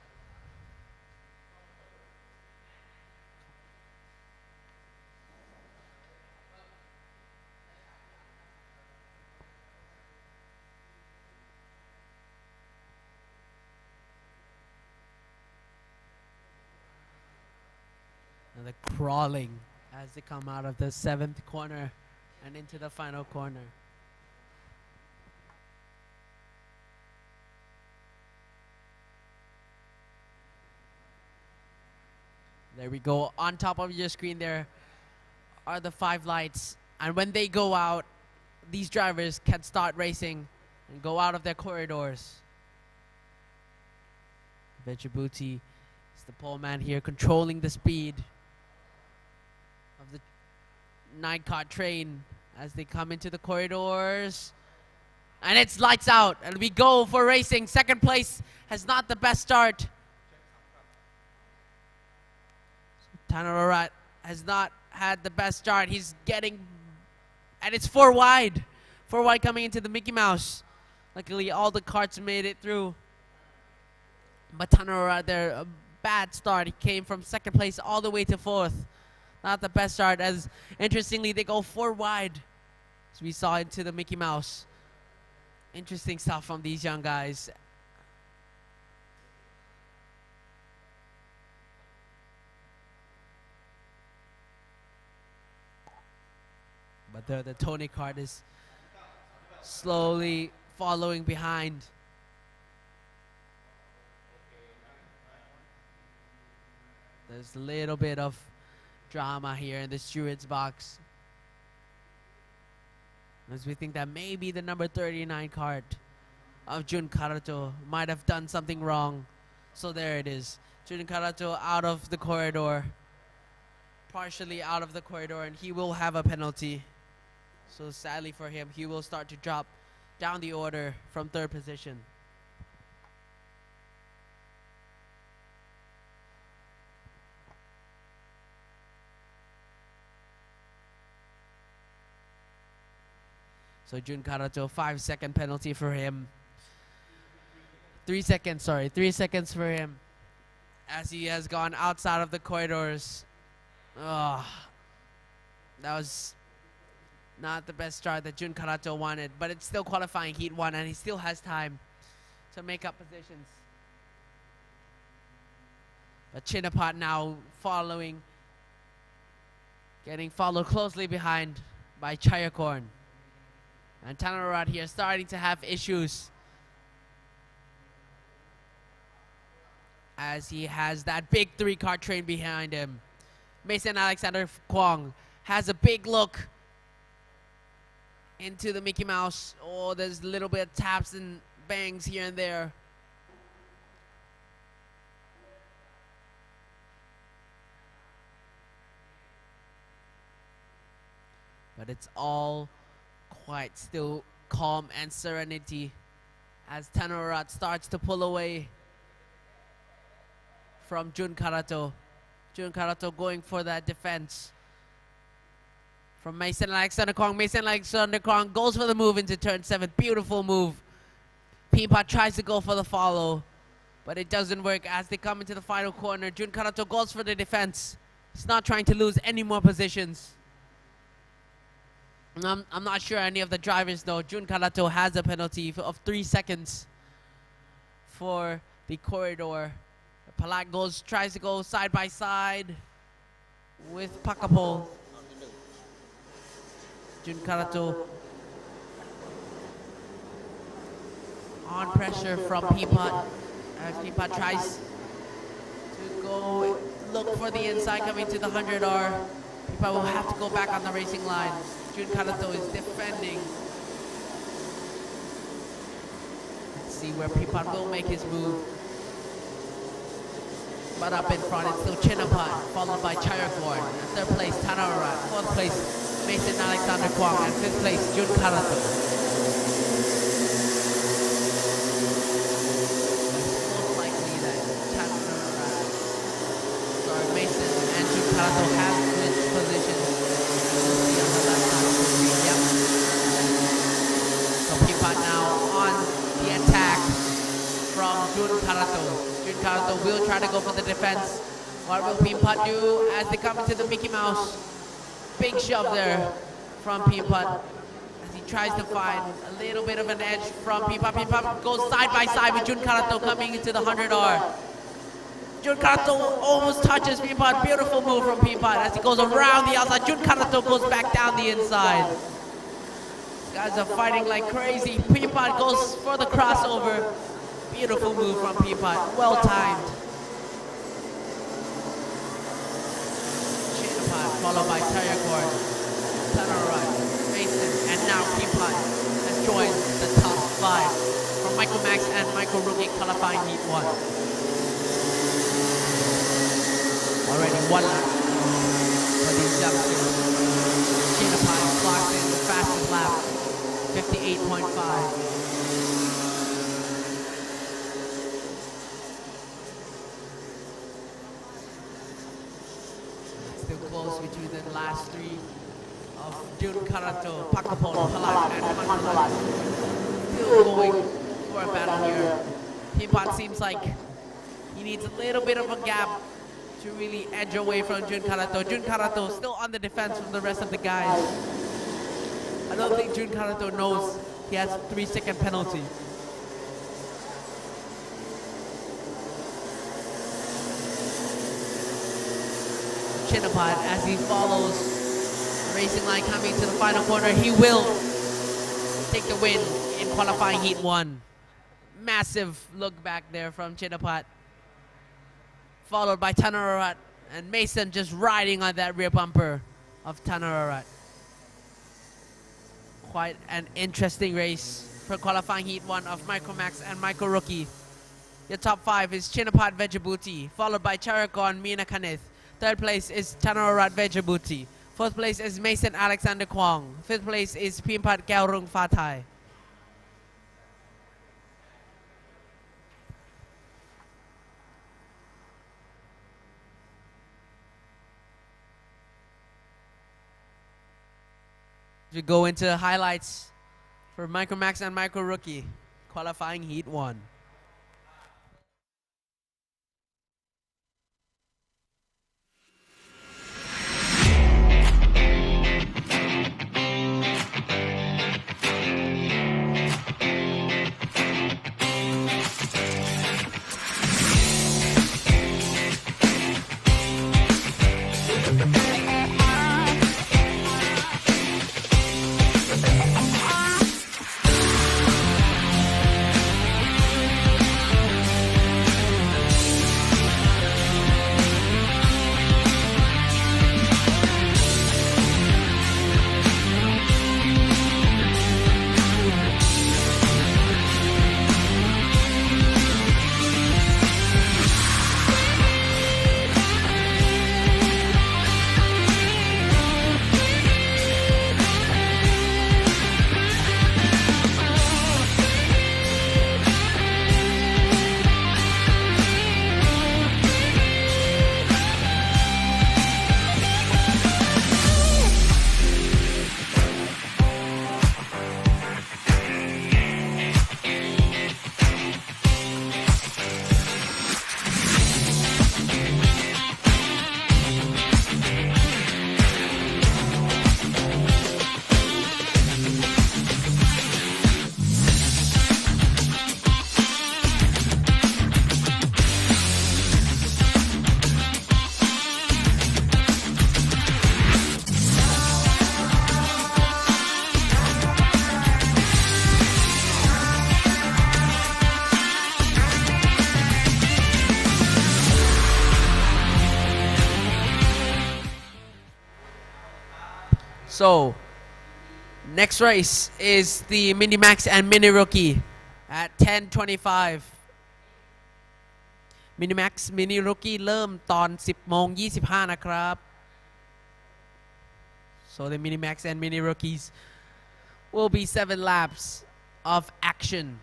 S1: And they're crawling as they come out of the 7th corner and into the final corner. There we go. On top of your screen there are the 5 lights. And when they go out, these drivers can start racing and go out of their corridors. Vejabuti is the pole man here controlling the speed of the 9-cart train as they come into the corridors. And it's lights out and we go for racing. Second place has not the best start. Tanarorat has not had the best start. He's getting, and it's 4 wide. 4 wide coming into the Mickey Mouse. Luckily, all the carts made it through. But Tanarorat there, a bad start. He came from 2nd place all the way to 4th. Not the best start, as interestingly, they go 4 wide. As we saw into the Mickey Mouse. Interesting stuff from these young guys. But the Tony cart is slowly following behind. There's a little bit of drama here in the steward's box, as we think that maybe the number 39 cart of Jun Karato might have done something wrong. So there it is. Jun Karato out of the corridor, partially out of the corridor, and he will have a penalty. So sadly for him, he will start to drop down the order from 3rd position. So Jun Karato, 5-second penalty for him. 3 seconds, sorry, 3 seconds for him, as he has gone outside of the corridors. Oh, that was not the best start that Jun Karato wanted, but it's still qualifying heat 1 and he still has time to make up positions. But Chinapat now following, getting followed closely behind by Chayakorn. And Tanarorat here starting to have issues, as he has that big 3-cart train behind him. Mason Alexander Kwong has a big look into the Mickey Mouse. Oh, there's a little bit of taps and bangs here and there. But it's all quite still calm and serenity as Tanarorat starts to pull away from Jun Karato. Jun Karato going for that defense from Mason Alexander Kwong. Mason Alexander Kwong goes for the move into turn 7. Beautiful move. Peapot tries to go for the follow, but it doesn't work as they come into the final corner. Jun Karato goes for the defense. He's not trying to lose any more positions. I'm not sure any of the drivers though. Jun Karato has a penalty of 3 seconds for the corridor. Palat tries to go side by side with Pakapol. Jun Karato on pressure from Peapot as Peapot tries to go look for the inside coming to the 100R. Peapot will have to go back on the racing line. Jun Karato is defending. Let's see where Peapot will make his move. But up in front, it's still Chinnapat, followed by Chayakor. And third place, Tanarat. Fourth place, Mason Alexander Kwong. And fifth place, Jun Karato. Most likely that Tanarat, sorry, Mason and Jun Karato have switched positions. We'll see on the left side. Yep. So Peapot now on the attack from Jun Karato. Jun Karato will try to go for the defense. What will Peapot do as they come into the Mickey Mouse? Big shove there from Peapot as he tries to find a little bit of an edge from Peapot. Peapot goes side by side with Jun Karato coming into the 100R. Jun Karato almost touches Peapot. Beautiful move from Peapot as he goes around the outside. Jun Karato goes back down the inside. These guys are fighting like crazy. Peapot goes for the crossover. Beautiful move from Peapot, well timed. Chinnapat followed by Tayakor, Tanarat, Mason, and now Peapot has joined the top 5 from Michael Max and Michael Rookie qualifying Heat 1. Already 1 lap for these youngsters. Chinnapat clocks in the fastest lap, 58.5. Close between the last 3 of Jun Karato, Pakapol, Palat, and Manpalat. Still going for a battle here. Peapot seems like he needs a little bit of a gap to really edge away from Jun Karato. Jun Karato still on the defense from the rest of the guys. I don't think Jun Karato knows he has a 3-second penalty. Chinnapat as he follows the racing line coming to the final corner. He will take the win in qualifying Heat 1. Massive look back there from Chinnapat. Followed by Tanarat and Mason just riding on that rear bumper of Tanarat. Quite an interesting race for qualifying Heat 1 of Michael Max and Michael Rookie. Your top 5 is Chinnapat Vejabuti, followed by Charagon Mina Kanith. Third place is Tanarat Vejabuti. Fourth place is Mason Alexander Kwong. Fifth place is Peapot Gaurung Fatai. We go into highlights for Michael Max and Michael Rookie, qualifying Heat 1. So next race is the Mini Max and Mini Rookie at 10:25 Mini Max Mini Rookie เริ่มตอน 10:25 นะครับ So the Mini Max and Mini Rookies will be 7 laps of action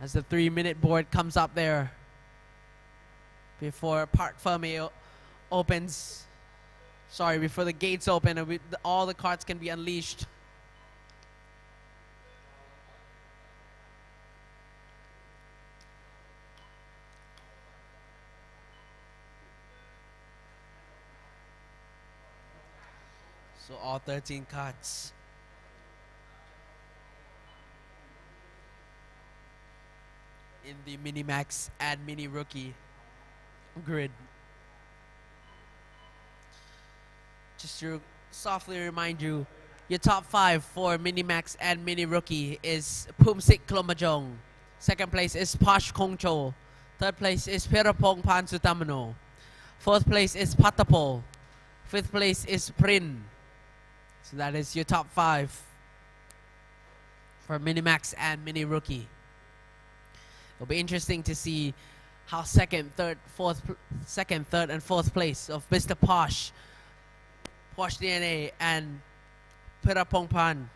S1: as the 3-minute board comes up there before Part.1 opens. Sorry, before the gates open and all the carts can be unleashed. So all 13 carts. In the Mini Max and Mini Rookie grid. Just to softly remind you, your top 5 for Mini Max and Mini Rookie is Phumsik Klomajong. Second place is Posh Kongcho. Third place is Pirapong Pansutamano. Fourth place is Patapol. Fifth place is Prin. So that is your top 5 for Mini Max and Mini Rookie. It'll be interesting to see how second, third, and fourth place of Mr. Posh DNA and Pirapongpan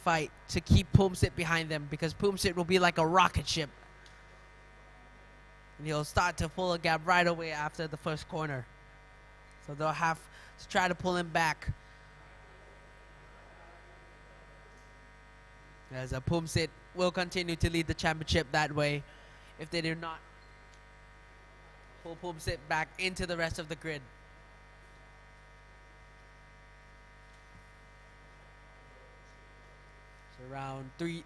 S1: fight to keep Phumsit behind them, because Phumsit will be like a rocket ship. And he'll start to pull a gap right away after the first corner. So they'll have to try to pull him back. As Phumsit will continue to lead the championship that way if they do not pull Phumsit back into the rest of the grid. So around 2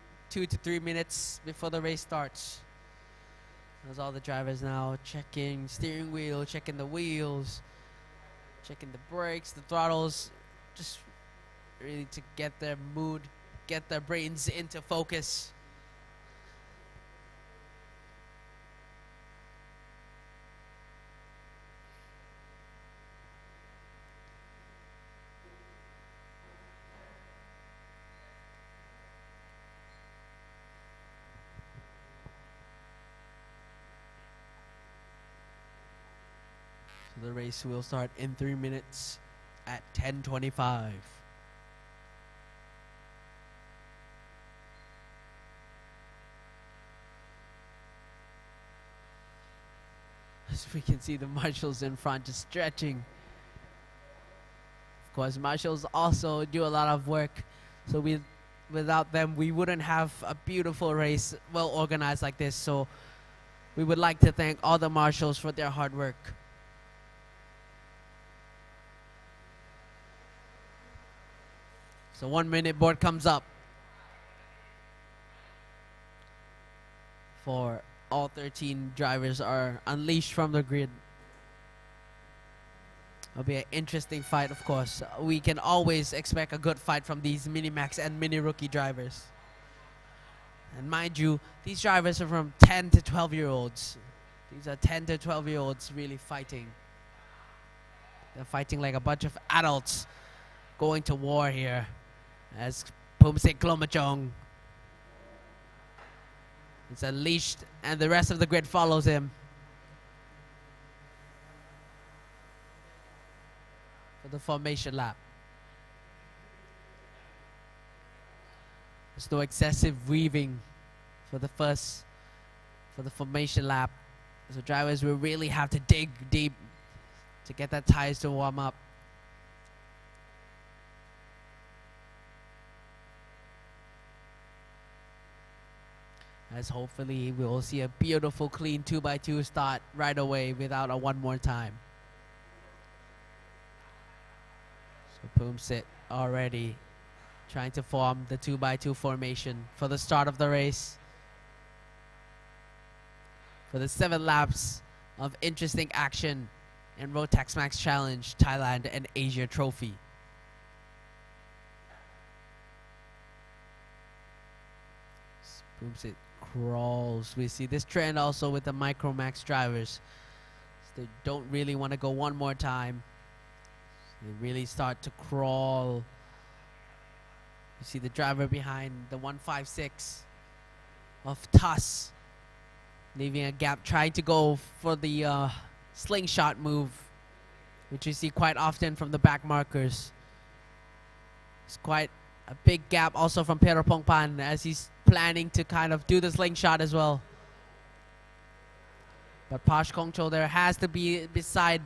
S1: to 3 minutes before the race starts. There's all the drivers now checking steering wheel, checking the wheels, checking the brakes, the throttles, just really to get their mood, get their brains into focus. So the race will start in 3 minutes at 10:25. As we can see the marshals in front just stretching. Of course, marshals also do a lot of work, so without them we wouldn't have a beautiful race well organized like this. So we would like to thank all the marshals for their hard work. So 1 minute board comes up for all 13 drivers are unleashed from the grid. It'll be an interesting fight, of course. We can always expect a good fight from these Mini Max and Mini Rookie drivers. And mind you, these drivers are from 10 to 12-year-olds. These are 10 to 12-year-olds really fighting. They're fighting like a bunch of adults going to war here. As Phumsik Klomachong is unleashed and the rest of the grid follows him for the formation lap. There's no excessive weaving for the formation lap. So drivers will really have to dig deep to get their tires to warm up. As hopefully we will see a beautiful clean 2x2 start right away without a one more time. So Phumsit already trying to form the 2x2 formation for the start of the race. For the 7 laps of interesting action in ROTAX Max Challenge, Thailand and Asia Trophy. Phumsit crawls. We see this trend also with the Micro Max drivers. So they don't really want to go one more time. They really start to crawl You see the driver behind the 156 of TUS, leaving a gap, trying to go for the slingshot move, which you see quite often from the back markers. It's quite a big gap also from Pero Pongpan as he's planning to kind of do the slingshot as well. But Posh Kongcho there has to be beside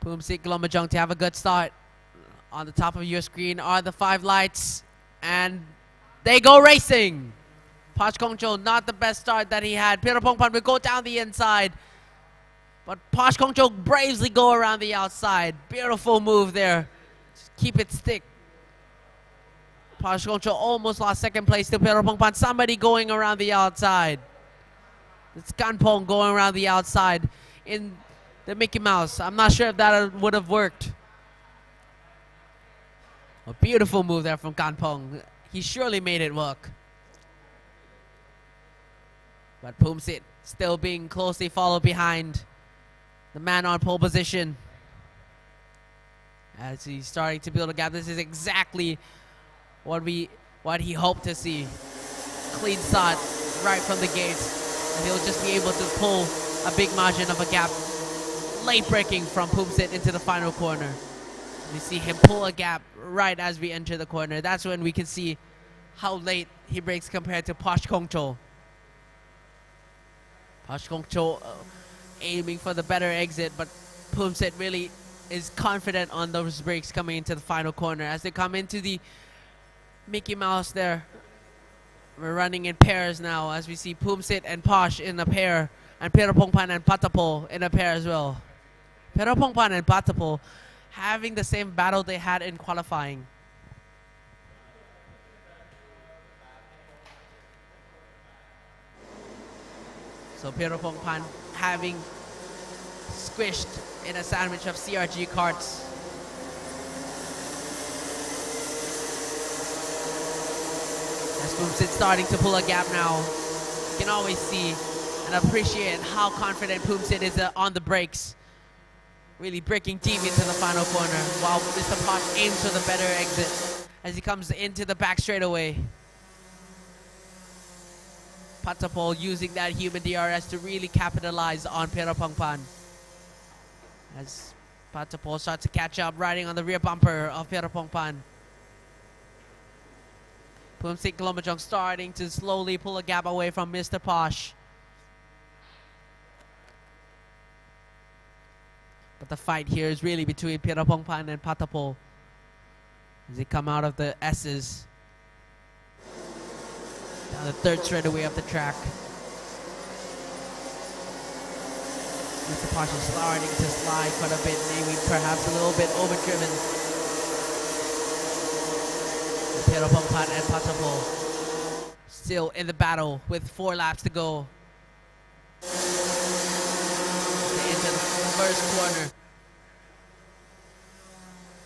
S1: Phumsit Glomajong to have a good start. On the top of your screen are the 5 lights, and they go racing. Posh Kongcho, not the best start that he had. Pero Pongpan will go down the inside, but Posh Kongcho bravely go around the outside. Beautiful move there. Just keep it stick. Posh Kongcho almost lost second place to Pero Pongpan. Somebody going around the outside. It's Ganpong going around the outside in the Mickey Mouse. I'm not sure if that would have worked. A beautiful move there from Ganpong. He surely made it work. But Phumsit still being closely followed behind the man on pole position. As he's starting to build a gap. This is exactly what he hoped to see. Clean start right from the gates. And he'll just be able to pull a big margin of a gap. Late braking from Phumsit into the final corner. We see him pull a gap right as we enter the corner. That's when we can see how late he brakes compared to Posh Kongcho. Posh Kongcho aiming for the better exit, but Phumsit really is confident on those brakes coming into the final corner. As they come into the Mickey Mouse there, we're running in pairs now as we see Phumsit and Posh in a pair, and Pero Pongpan and Patapol in a pair as well. Pero Pongpan and Patapol having the same battle they had in qualifying. So Pero Pongpan having squished in a sandwich of CRG karts. As Phumsit starting to pull a gap now, you can always see and appreciate how confident Phumsit is on the brakes. Really braking deep into the final corner while Mr. Posh aims for the better exit as he comes into the back straightaway. Patapol using that human DRS to really capitalize on Pero Pongpan. As Patapol starts to catch up, riding on the rear bumper of Pero Pongpan. Phumsit Glomajong starting to slowly pull a gap away from Mr. Posh. But the fight here is really between Pero Pongpan and Patapol as they come out of the S's down the third straightaway of the track. Mr. Posh is starting to slide quite a bit, maybe perhaps a little bit overdriven. Pero Pongpan and Patapol still in the battle with 4 laps to go. Into the first corner.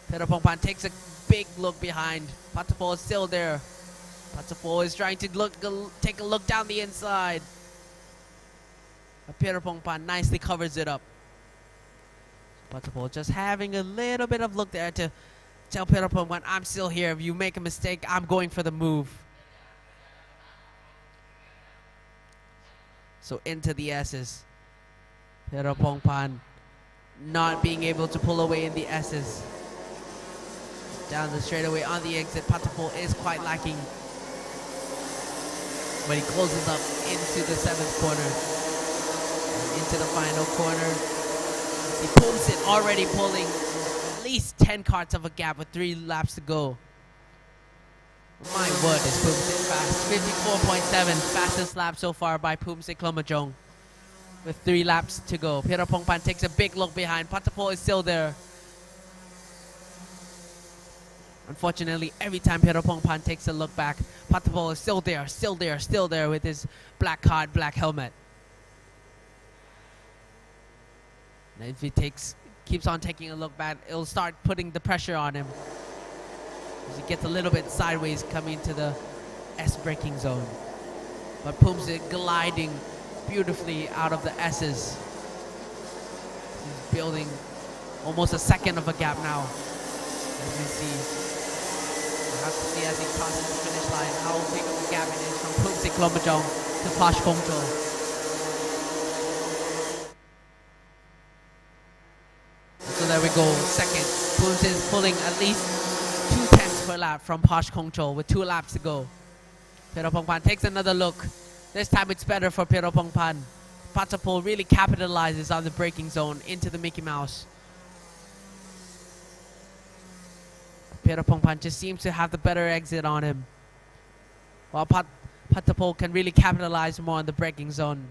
S1: Pero Pongpan takes a big look behind. Patapol is still there. Patapol is trying to take a look down the inside. But Pero Pongpan nicely covers it up. Patapol just having a little bit of look there to tell Pero Pongpan, I'm still here. If you make a mistake, I'm going for the move. So into the S's. Pero Pongpan not being able to pull away in the S's. Down the straightaway on the exit, Patapol is quite lacking. But he closes up into the 7th corner. And into the final corner. He pulls it, already pulling at least 10 karts of a gap with 3 laps to go. My word, is Phumsit fast. 54.7, fastest lap so far by Phumsit Glomajong. With 3 laps to go. Pero Pongpan takes a big look behind. Patapol is still there. Unfortunately, every time Pero Pongpan takes a look back, Patapol is still there with his black card, black helmet. And if he keeps on taking a look back, it'll start putting the pressure on him. As he gets a little bit sideways coming to the S braking zone. But Phumsit gliding beautifully out of the S's. He's building almost a second of a gap now. As we see We'll have to see as he crosses the finish line how big of a gap it is from Phumsik Klomajong to Posh Kongcho. So there we go, second. Phumsik is pulling at least 2 tenths per lap from Posh Kongcho with 2 laps to go. Piropongpan takes another look. This time it's better for Piropongpan. Patapol really capitalizes on the braking zone into the Mickey Mouse. Piropongpan just seems to have the better exit on him, while Patapol can really capitalize more on the braking zone,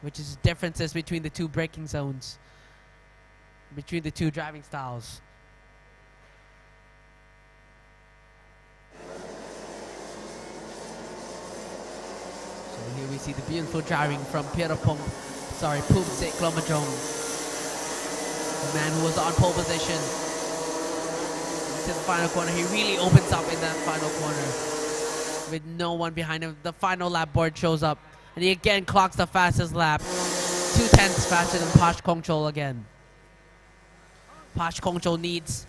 S1: which is differences between the two braking zones, between the two driving styles. So here we see the beautiful driving from Phumsik Klomajong, the man who was on pole position. To the final corner, he really opens up in that final corner with no one behind him. The final lap board shows up, and he again clocks the fastest lap, 2 tenths faster than Posh Kongcho again. Posh Kongcho needs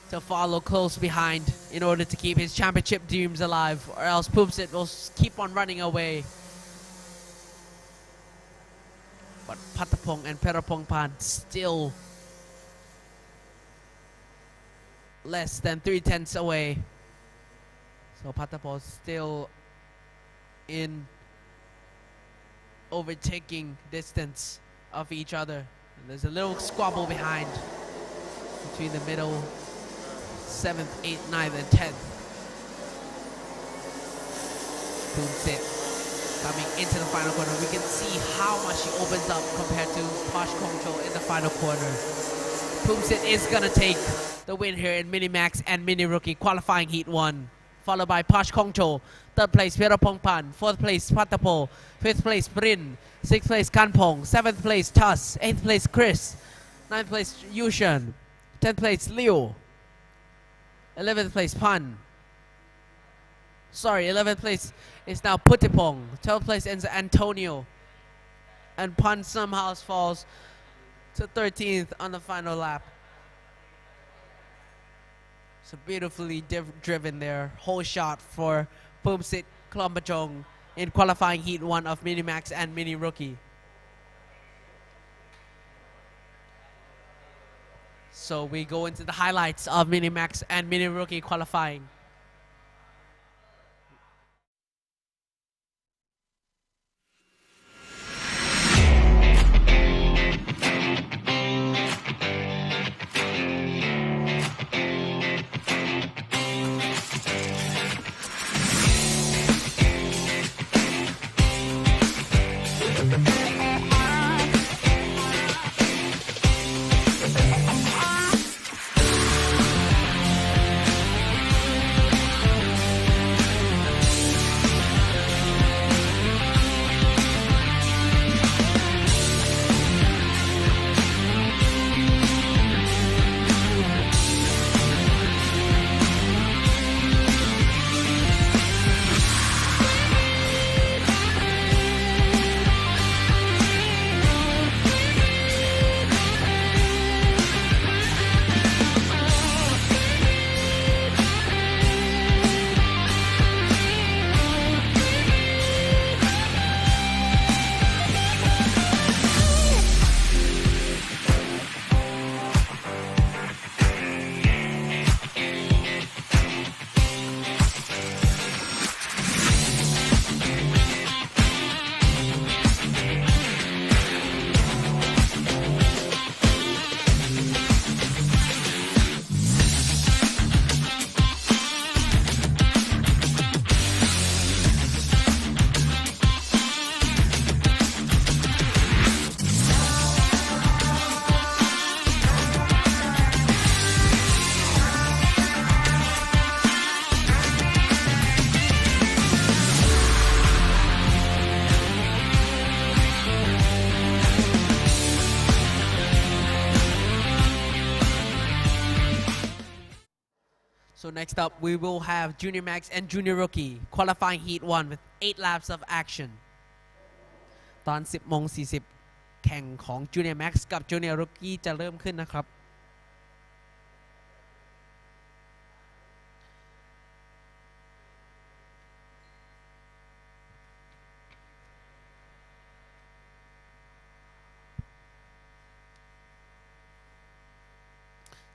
S1: to follow close behind in order to keep his championship dreams alive, or else Phumsik will keep on running away. But Patapong and Piropongpan still less than 3 tenths away. So Patapol still in overtaking distance of each other. And there's a little squabble behind between the middle 7th, 8th, 9th, and 10th. Phumsik coming into the final corner. We can see how much he opens up compared to Posh Kongcho in the final corner. Phumsik is gonna take the win here in Mini Max and Mini Rookie qualifying Heat 1, followed by Posh Kongcho, 3rd place Piropongpan, 4th place Patapol, 5th place Brin, 6th place Kanpong, 7th place Tuss, 8th place Chris, 9th place Yushan, 10th place Liu, 11th place Pan. 11th place is now Putipong, 12th place ends Antonio, and Pan somehow falls to 13th on the final lap. So beautifully driven there. Whole shot for Phumsik Klomajong in qualifying Heat 1 of Mini Max and Mini Rookie. So we go into the highlights of Mini Max and Mini Rookie qualifying. So next up, we will have Junior Max and Junior Rookie qualifying Heat 1 with 8 laps of action. ตอน 10:40 แข่งของ Junior Max กับ Junior Rookie จะเริ่มขึ้นนะครับ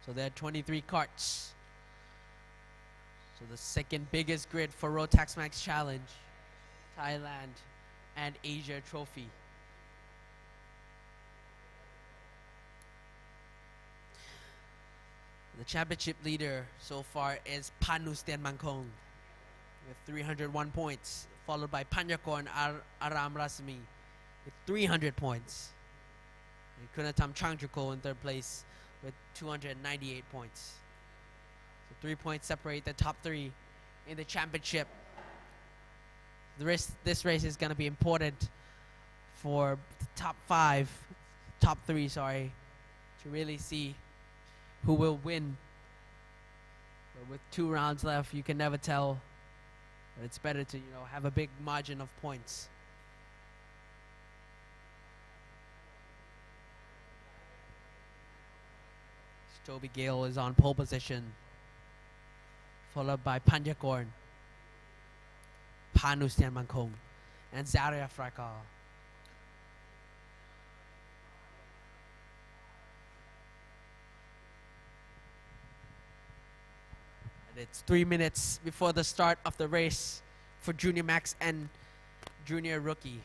S1: So there are 23 carts. So the second biggest grid for ROTAX Max Challenge, Thailand and Asia Trophy. The championship leader so far is Panus Tianmankong with 301 points, followed by Panyakorn Aram Rasmi with 300 points. And Kunatam Changchuko in third place with 298 points. So 3 points separate the top three in the championship. This race is going to be important for the top three, to really see who will win. But with 2 rounds left, you can never tell. But it's better to, have a big margin of points. Toby Gale is on pole position, followed by Panyakorn, Panus Tianmankong, and Zaria Frakal. And it's 3 minutes before the start of the race for Junior Max and Junior Rookie.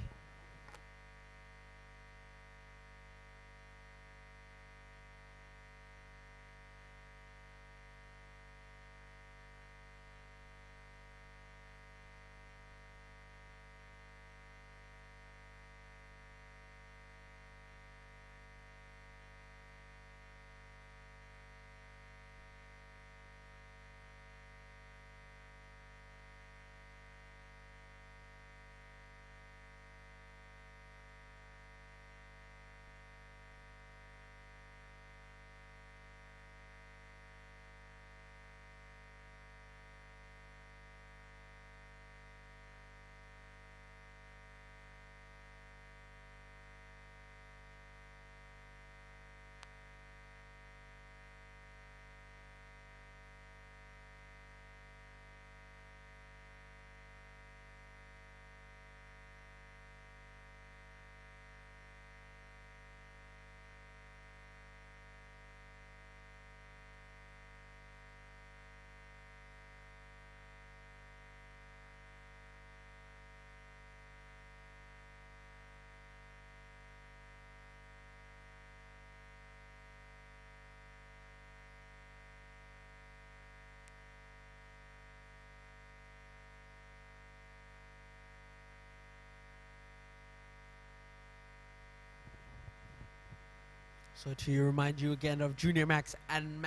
S1: So to remind you again of Junior Max and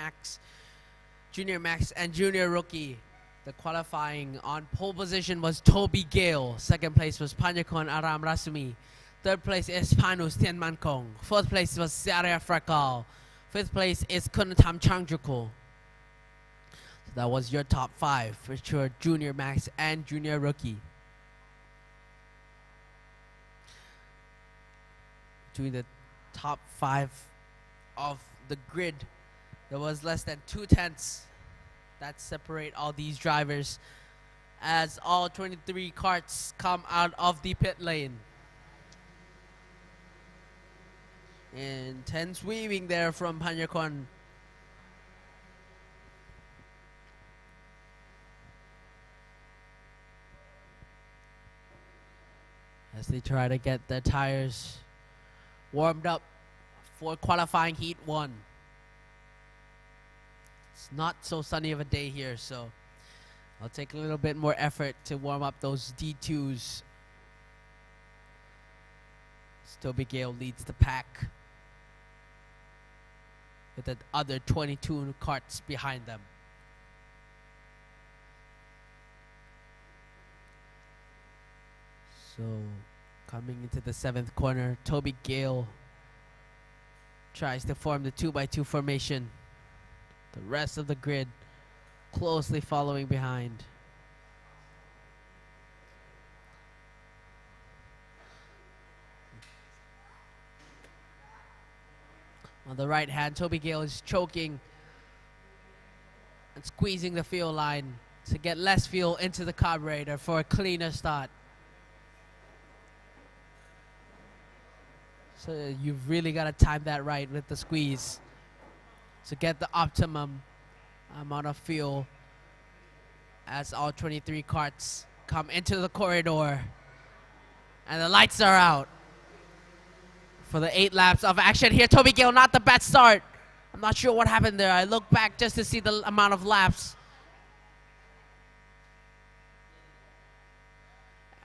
S1: Junior Rookie, the qualifying on pole position was Toby Gale. Second place was Panyakorn Aram Rasmi. Third place is Panus Tianmankong. Fourth place was Zaria Frakal. Fifth place is Kunatam Changchuko. So that was your top 5 for sure, Junior Max and Junior Rookie. Between the top 5 of the grid, there was less than 2/10 that separate all these drivers as all 23 carts come out of the pit lane. Intense weaving there from Panyakorn. As they try to get their tires warmed up for qualifying heat 1. It's not so sunny of a day here, so I'll take a little bit more effort to warm up those D2s. Toby Gale leads the pack with the other 22 carts behind them. So coming into the 7th corner, Toby Gale tries to form the 2x2 formation. The rest of the grid closely following behind. On the right hand, Toby Gale is choking and squeezing the fuel line to get less fuel into the carburetor for a cleaner start. So you've really got to time that right with the squeeze. to get the optimum amount of fuel as all 23 carts come into the corridor. And the lights are out for the 8 laps of action here. Toby Gale, not the best start. I'm not sure what happened there. I look back just to see the amount of laps.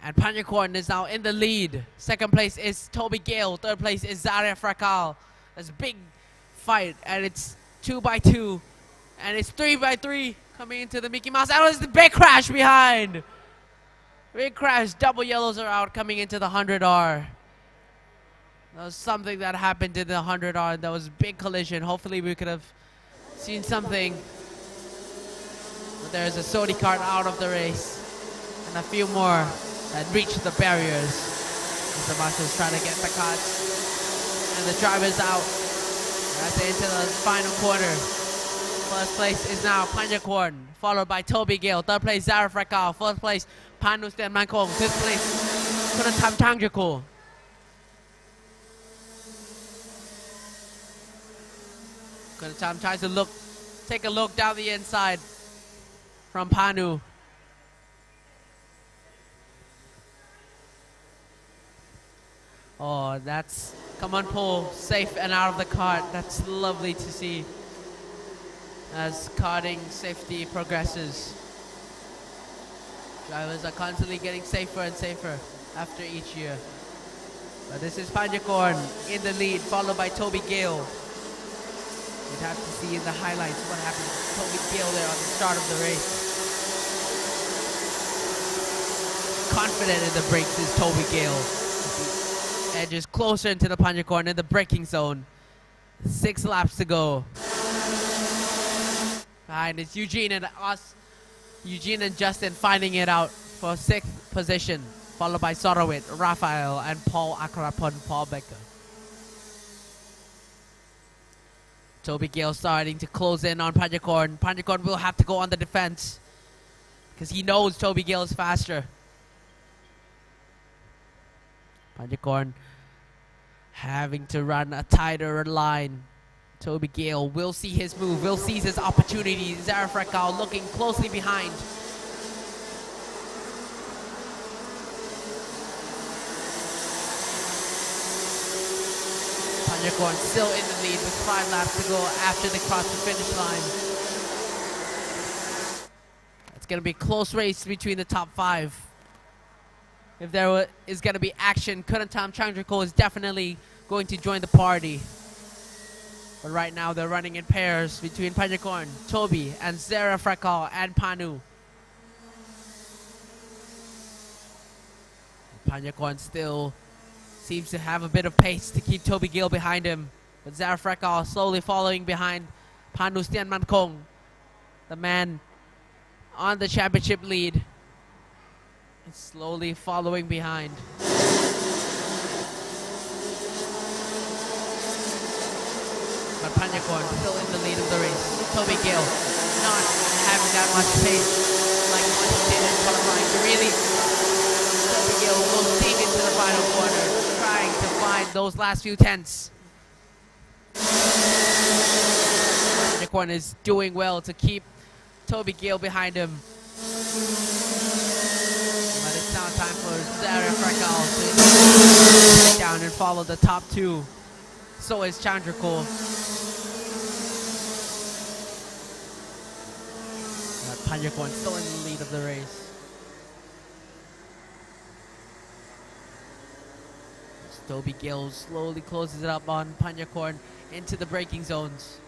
S1: And Panyakorn is now in the lead. Second place is Toby Gale. Third place is Zara Frakal. That's a big fight, and it's 2x2. And it's 3x3 coming into the Mickey Mouse. And there's the big crash behind. Big crash. Double yellows are out coming into the 100R. That was something that happened in the 100R. That was a big collision. Hopefully we could have seen something. But there's a Sodi cart out of the race. And a few more that reached the barriers. Mr. Marshall's trying to get the carts. And the driver's out. As they enter the final corner. First place is now Panyakorn, followed by Toby Gale. Third place, Zara Frakal. Fourth place, Panu Stan Mankong. Fifth place, Kunatam Changjaku. Kunatam tries to take a look down the inside from Panu. Oh, that's Kaman Pol safe and out of the cart. That's lovely to see as karting safety progresses. Drivers are constantly getting safer and safer after each year. But this is Panyakorn in the lead, followed by Toby Gale. You'd have to see in the highlights what happened to Toby Gale there on the start of the race. Confident in the brakes is Toby Gale. Edges closer into the Panyakorn in the braking zone. 6 laps to go. Behind is Eugene and Justin finding it out for 6th position, followed by Sorowit, Raphael, and Paul Akrapon, Paul Becker. Toby Gale starting to close in on Panyakorn. Panyakorn will have to go on the defense because he knows Toby Gale is faster. Panyakorn having to run a tighter line. Toby Gale will see his move, will seize his opportunity. Zara Frakal looking closely behind. Panyakorn still in the lead with 5 laps to go after they cross the finish line. It's going to be a close race between the top 5. If there is going to be action, Kunatam Chandrako is definitely going to join the party. But right now they're running in pairs between Panyakorn, Toby, and Zara Frakal and Panu. Panyakorn still seems to have a bit of pace to keep Toby Gale behind him. But Zara Frakal slowly following behind Panu Stian Mankong, the man on the championship lead. He's slowly following behind. But Panyakorn still in the lead of the race. Toby Gale not having that much pace like what he did in qualifying. Really, Toby Gale will deep into the final corner, trying to find those last few tenths. Panyakorn is doing well to keep Toby Gale behind him. But it's now time for Zara Frakal to take down and follow the top 2. So is Chandrakul. Panyakorn still in the lead of the race. Toby Gale slowly closes it up on Panyakorn into the braking zones.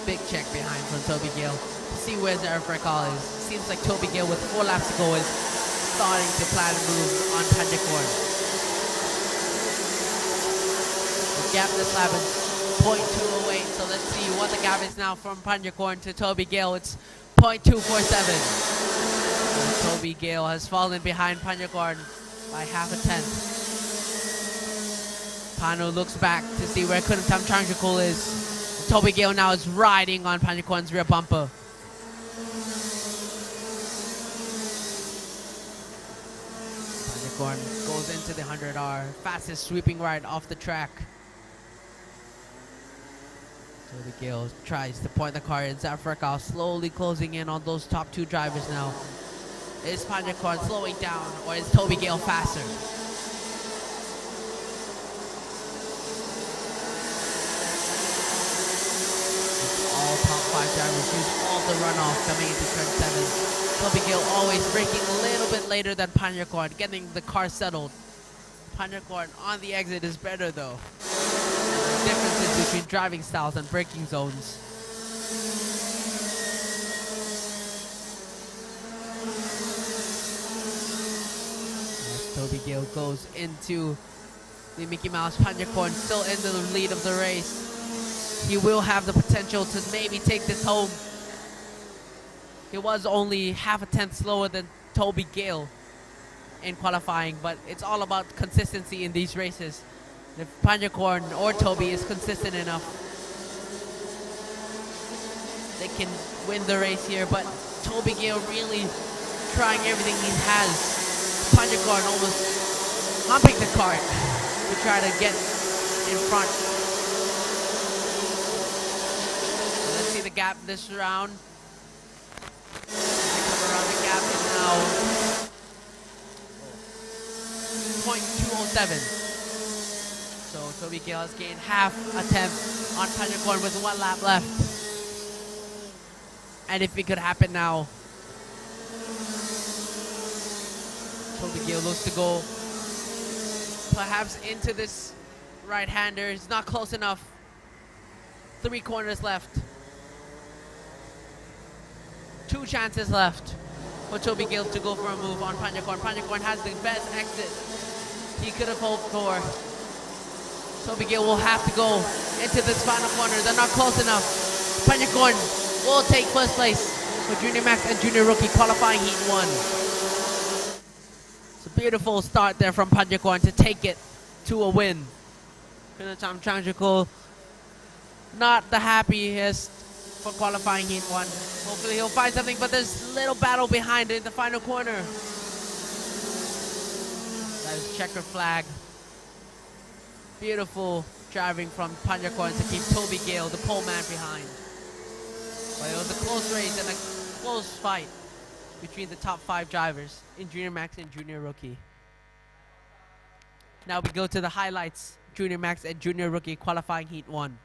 S1: Big check behind from Toby Gale to see where Zara Frakal is. Seems like Toby Gale with 4 laps to go is starting to plan a move on Panyakorn. The gap this lap is 0.208, so let's see what the gap is now from Panyakorn to Toby Gale. It's 0.247. Toby Gale has fallen behind Panyakorn by half a tenth. Panu looks back to see where Kunatam Changjakul is. Toby Gale now is riding on Panyakorn's rear bumper. Panyakorn goes into the 100R, fastest sweeping ride off the track. Toby Gale tries to point the car in. Zafrakal slowly closing in on those top two drivers now. Is Panjakorn slowing down, or is Toby Gale faster? All top five drivers use all the runoff coming into turn 7. Toby Gale always braking a little bit later than Panjakorn, getting the car settled. Panjakorn on the exit is better though. Differences between driving styles and braking zones. As Toby Gale goes into the Mickey Mouse, Panjakorn still in the lead of the race. He will have the potential to maybe take this home. He was only half a tenth slower than Toby Gale in qualifying, but it's all about consistency in these races. If Panjakorn or Toby is consistent enough, they can win the race here, but Toby Gale really trying everything he has. Panjakorn almost humping the cart to try to get in front. Let's see the gap this round. Come around the gap is now 0.207. So Toby Gale has gained half a tenth on Panjakorn with 1 lap left. And if it could happen now, Toby Gale looks to go perhaps into this right-hander. It's not close enough. 3 corners left. 2 chances left for Toby Gale to go for a move on Panjakorn. Panjakorn has the best exit he could have hoped for. Toby Gale will have to go into this final corner. They're not close enough. Panjakorn will take first place for Junior Max and Junior Rookie qualifying Heat 1. It's a beautiful start there from Panjakorn to take it to a win. Kunatam Changjakul not the happiest for qualifying Heat 1. Hopefully he'll find something, but there's a little battle behind it in the final corner. That is checker flag. Beautiful driving from Panjakorn to keep Toby Gale, the pole man, behind. But it was a close race and a close fight between the top 5 drivers in Junior Max and Junior Rookie. Now we go to the highlights. Junior Max and Junior Rookie qualifying Heat 1.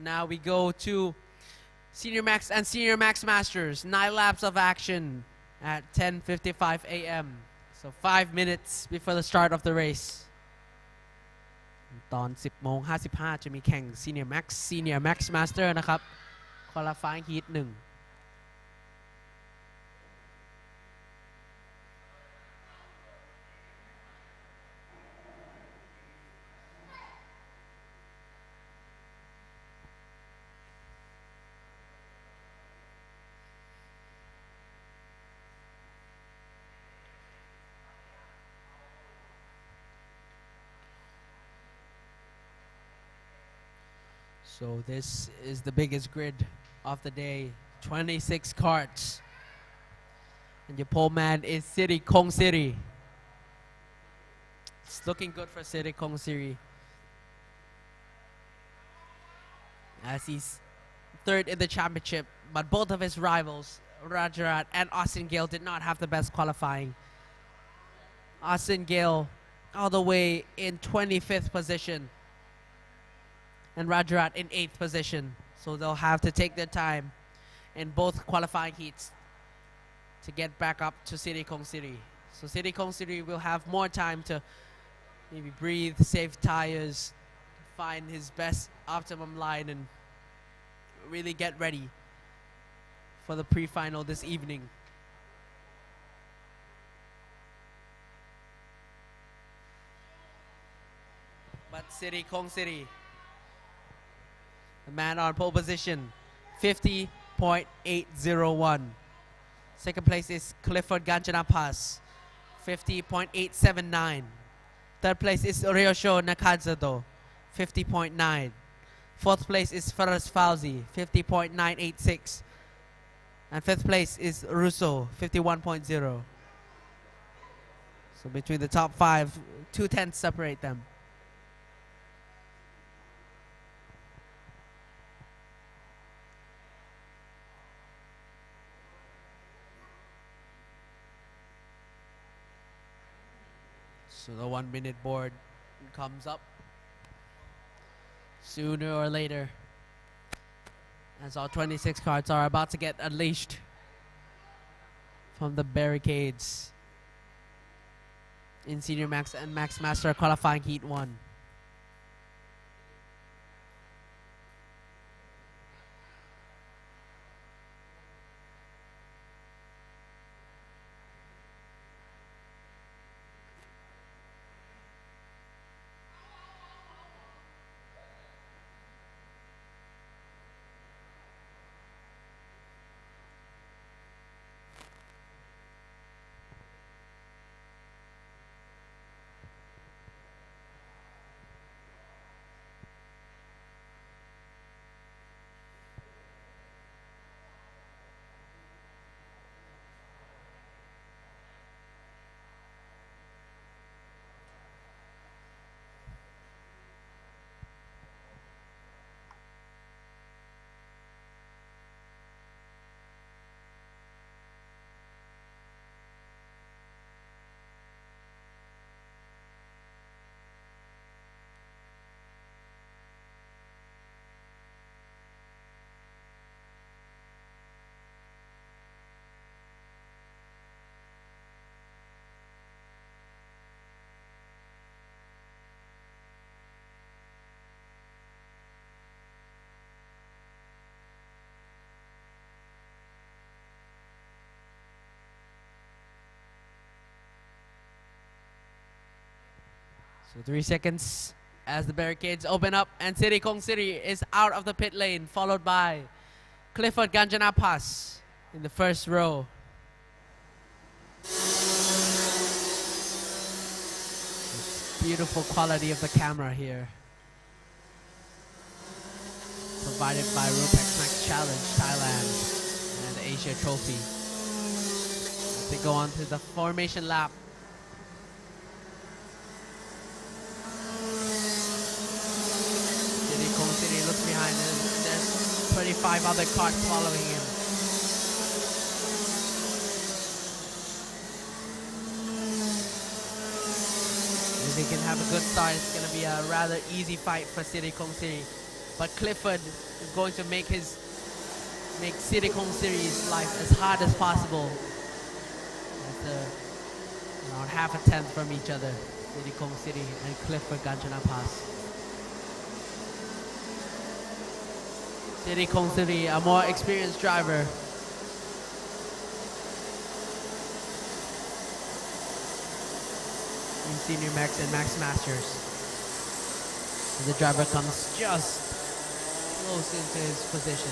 S1: now we go to Senior Max and Senior Max Masters. 9 laps of action at 10:55 a.m. So 5 minutes before the start of the race. ตอน 10:55 จะมีแข่ง Senior Max Senior Max Master นะครับ Qualifying Heat 1. So this is the biggest grid of the day, 26 carts. And your pole man is City Kong City. It's looking good for City Kong City, as he's third in the championship, but both of his rivals, Rajarat and Austin Gale, did not have the best qualifying. Austin Gale all the way in 25th position, and Rajarat in 8th position. So they'll have to take their time in both qualifying heats to get back up to City Kong City. So City Kong City will have more time to maybe breathe, save tires, find his best optimum line, and really get ready for the pre-final this evening. But City Kong City, the man on pole position, 50.801. Second place is Clifford Ganjanapas, 50.879. Third place is Ryosho Nakadzado, 50.9. Fourth place is Faraz Fauzi, 50.986. And fifth place is Russo, 51.0. So between the top 5, 2/10 separate them. So the 1-minute board comes up sooner or later, as all 26 carts are about to get unleashed from the barricades in Senior Max and Max Master qualifying Heat 1. So 3 seconds as the barricades open up and City Kong City is out of the pit lane, followed by Clifford Ganjanapas in the first row. It's beautiful quality of the camera here, provided by ROTAX Max Challenge Thailand and the Asia Trophy. As they go on to the formation lap. City looks behind him, and there's 25 other carts following him. If he can have a good start, it's going to be a rather easy fight for City Kong City. But Clifford is going to make City Kong Series life as hard as possible. It's around half a tenth from each other, City Kong City and Clifford Ganjana Pass. City Kong City, a more experienced driver. In Senior Max and Max Masters. And the driver comes just close into his position.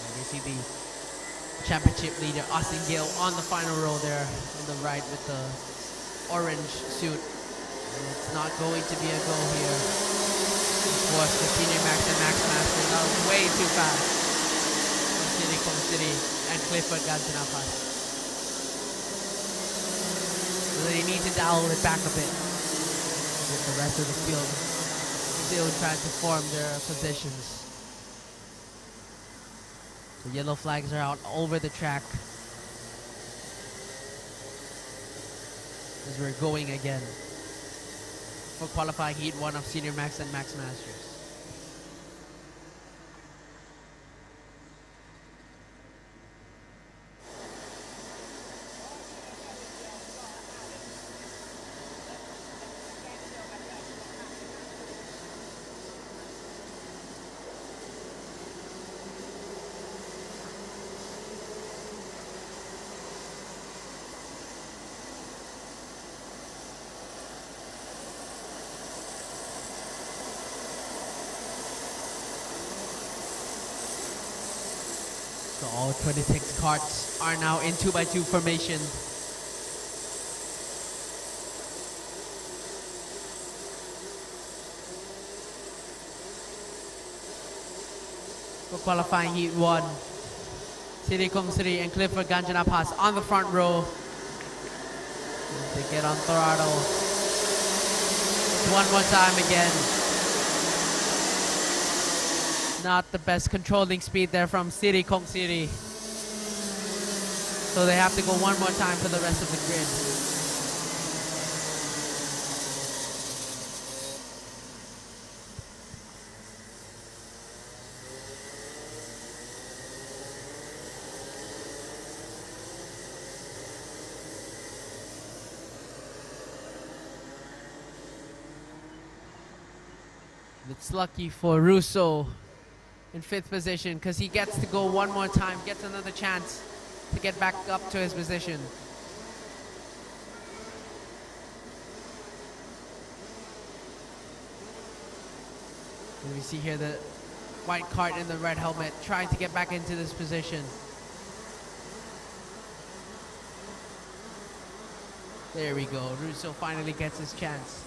S1: And we see the championship leader, Austin Gill, on the final row there on the right with the orange suit. And it's not going to be a go here. Of course, the Senior Max and Max Masters are way too fast from City Kong City and Clifford Ganjanapas. So they need to dial it back a bit with the rest of the field still trying to form their positions. The yellow flags are out over the track as we're going again for qualifying heat 1 of Senior Max and Max Masters. So all 26 carts are now in 2x2 formation. For qualifying heat 1, City Kong City and Clifford Ganjanapas on the front row. They get on throttle. One more time again. Not the best controlling speed there from City Kong City. So they have to go one more time for the rest of the grid. It's lucky for Russo in 5th position because he gets to go one more time, gets another chance to get back up to his position. And we see here the white cart in the red helmet trying to get back into this position. There we go. Russo finally gets his chance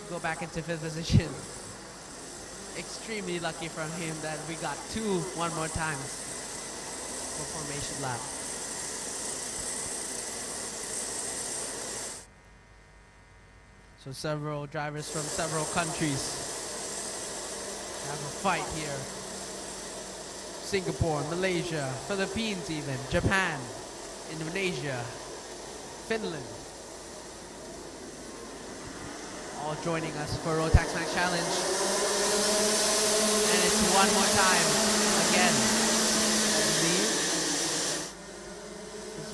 S1: to go back into 5th position. Extremely lucky from him that we got 2 one more times for formation lap. So several drivers from several countries have a fight here. Singapore, Malaysia, Philippines even, Japan, Indonesia, Finland. All joining us for ROTAX Max Challenge. And it's one more time again.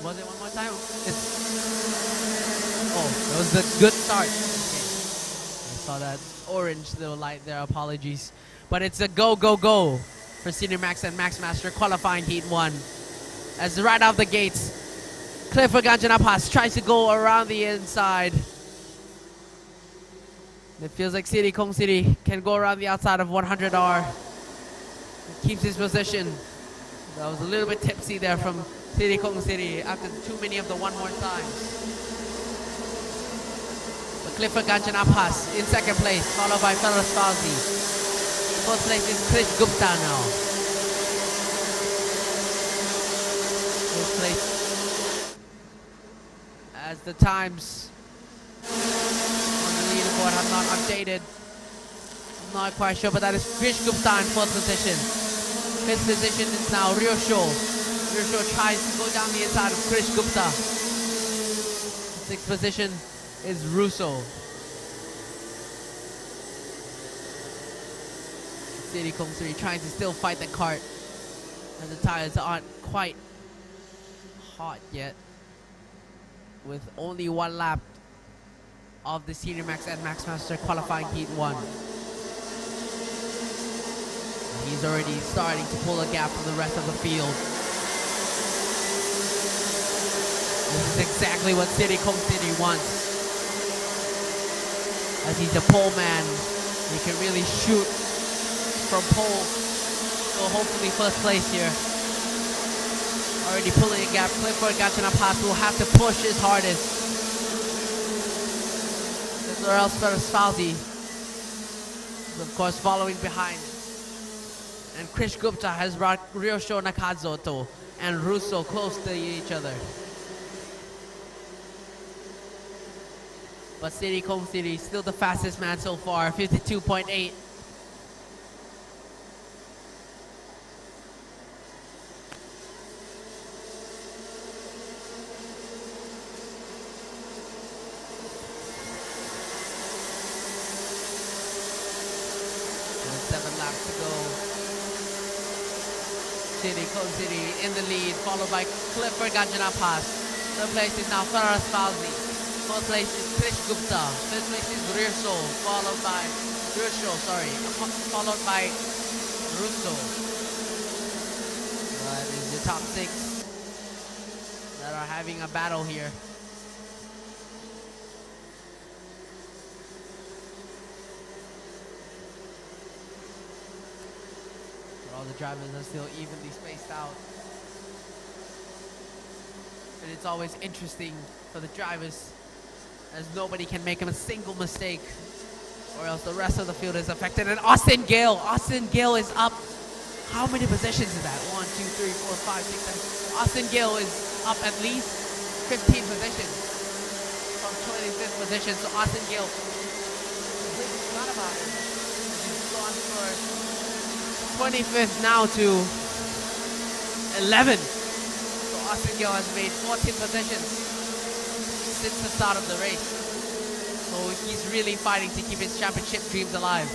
S1: Was it one more time? Oh, that was a good start. Okay. I saw that orange little light there, apologies. But it's a go, go, go for Senior Max and Max Master qualifying heat 1. As right out the gates, Clifford Ganjanapas tries to go around the inside. It feels like City Kong City can go around the outside of 100R. Keeps his position. That was a little bit tipsy there from City Kong City after too many of the one more times. But Clifford Ganjanapas in 2nd place, followed by Feroz Fauzi. 4th place is Krish Gupta now. 4th place. As the times leaderboard have not updated. I'm not quite sure, but that is Krish Gupta in 4th position. 5th position is now Ryosho. Ryosho tries to go down the inside of Krish Gupta. 6th position is Russo. City Kong City trying to still fight the kart. And the tires aren't quite hot yet. With only one lap of the Senior Max and Max Master qualifying Heat 1. He's already starting to pull a gap from the rest of the field. This is exactly what City Kong City wants. As he's a pole man, he can really shoot from pole. So hopefully first place here. Already pulling a gap. Clifford Gachanapas will have to push his hardest. Or else Farasfalzi is of course following behind. And Krish Gupta has brought Ryosho Nakazoto and Russo close to each other. But City Kong City still the fastest man so far, 52.8. City Kong City in the lead, followed by Clifford Ganjanapas. Third place is now Faras Falzi. Fourth place is Krish Gupta. Fifth place is Russo, followed by Russo. That is the top 6 that are having a battle here. All the drivers are still evenly spaced out. And it's always interesting for the drivers as nobody can make a single mistake or else the rest of the field is affected. And Austin Gale is up. How many positions is that? 1, 2, 3, 4, 5, 6, 7. Austin Gale is up at least 15 positions from 25th position. So Austin Gale, not about it. He's gone for 25th now to 11. So Austin Gill has made 14 positions since the start of the race. So he's really fighting to keep his championship dreams alive.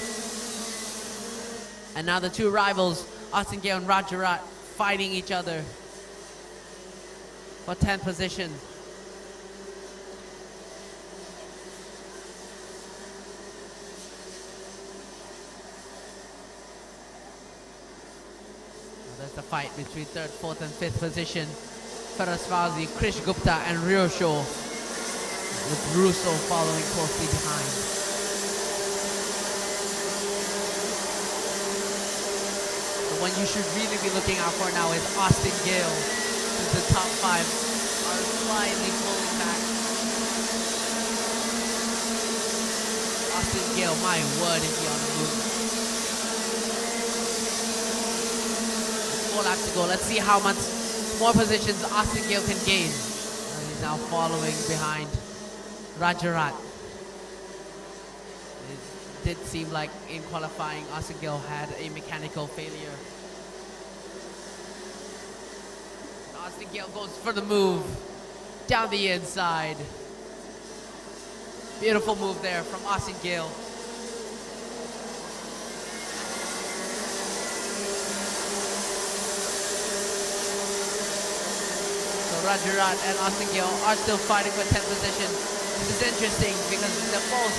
S1: And now the two rivals, Austin Gill and Rajarat, fighting each other for 10th position. That's the fight between 3rd, 4th, and 5th position. Farasvazi, Krish Gupta, and Ryosho, with Russo following closely behind. The one you should really be looking out for now is Austin Gale, since the top 5 are slightly pulling back. Austin Gale, my word, is he on the move. 4 laps to go. Let's see how much more positions Austin Gale can gain. He's now following behind Rajarat. It did seem like in qualifying, Austin Gale had a mechanical failure. Austin Gale goes for the move down the inside. Beautiful move there from Austin Gale. Rajarat and Austin Gill are still fighting for 10th position. This is interesting because they're both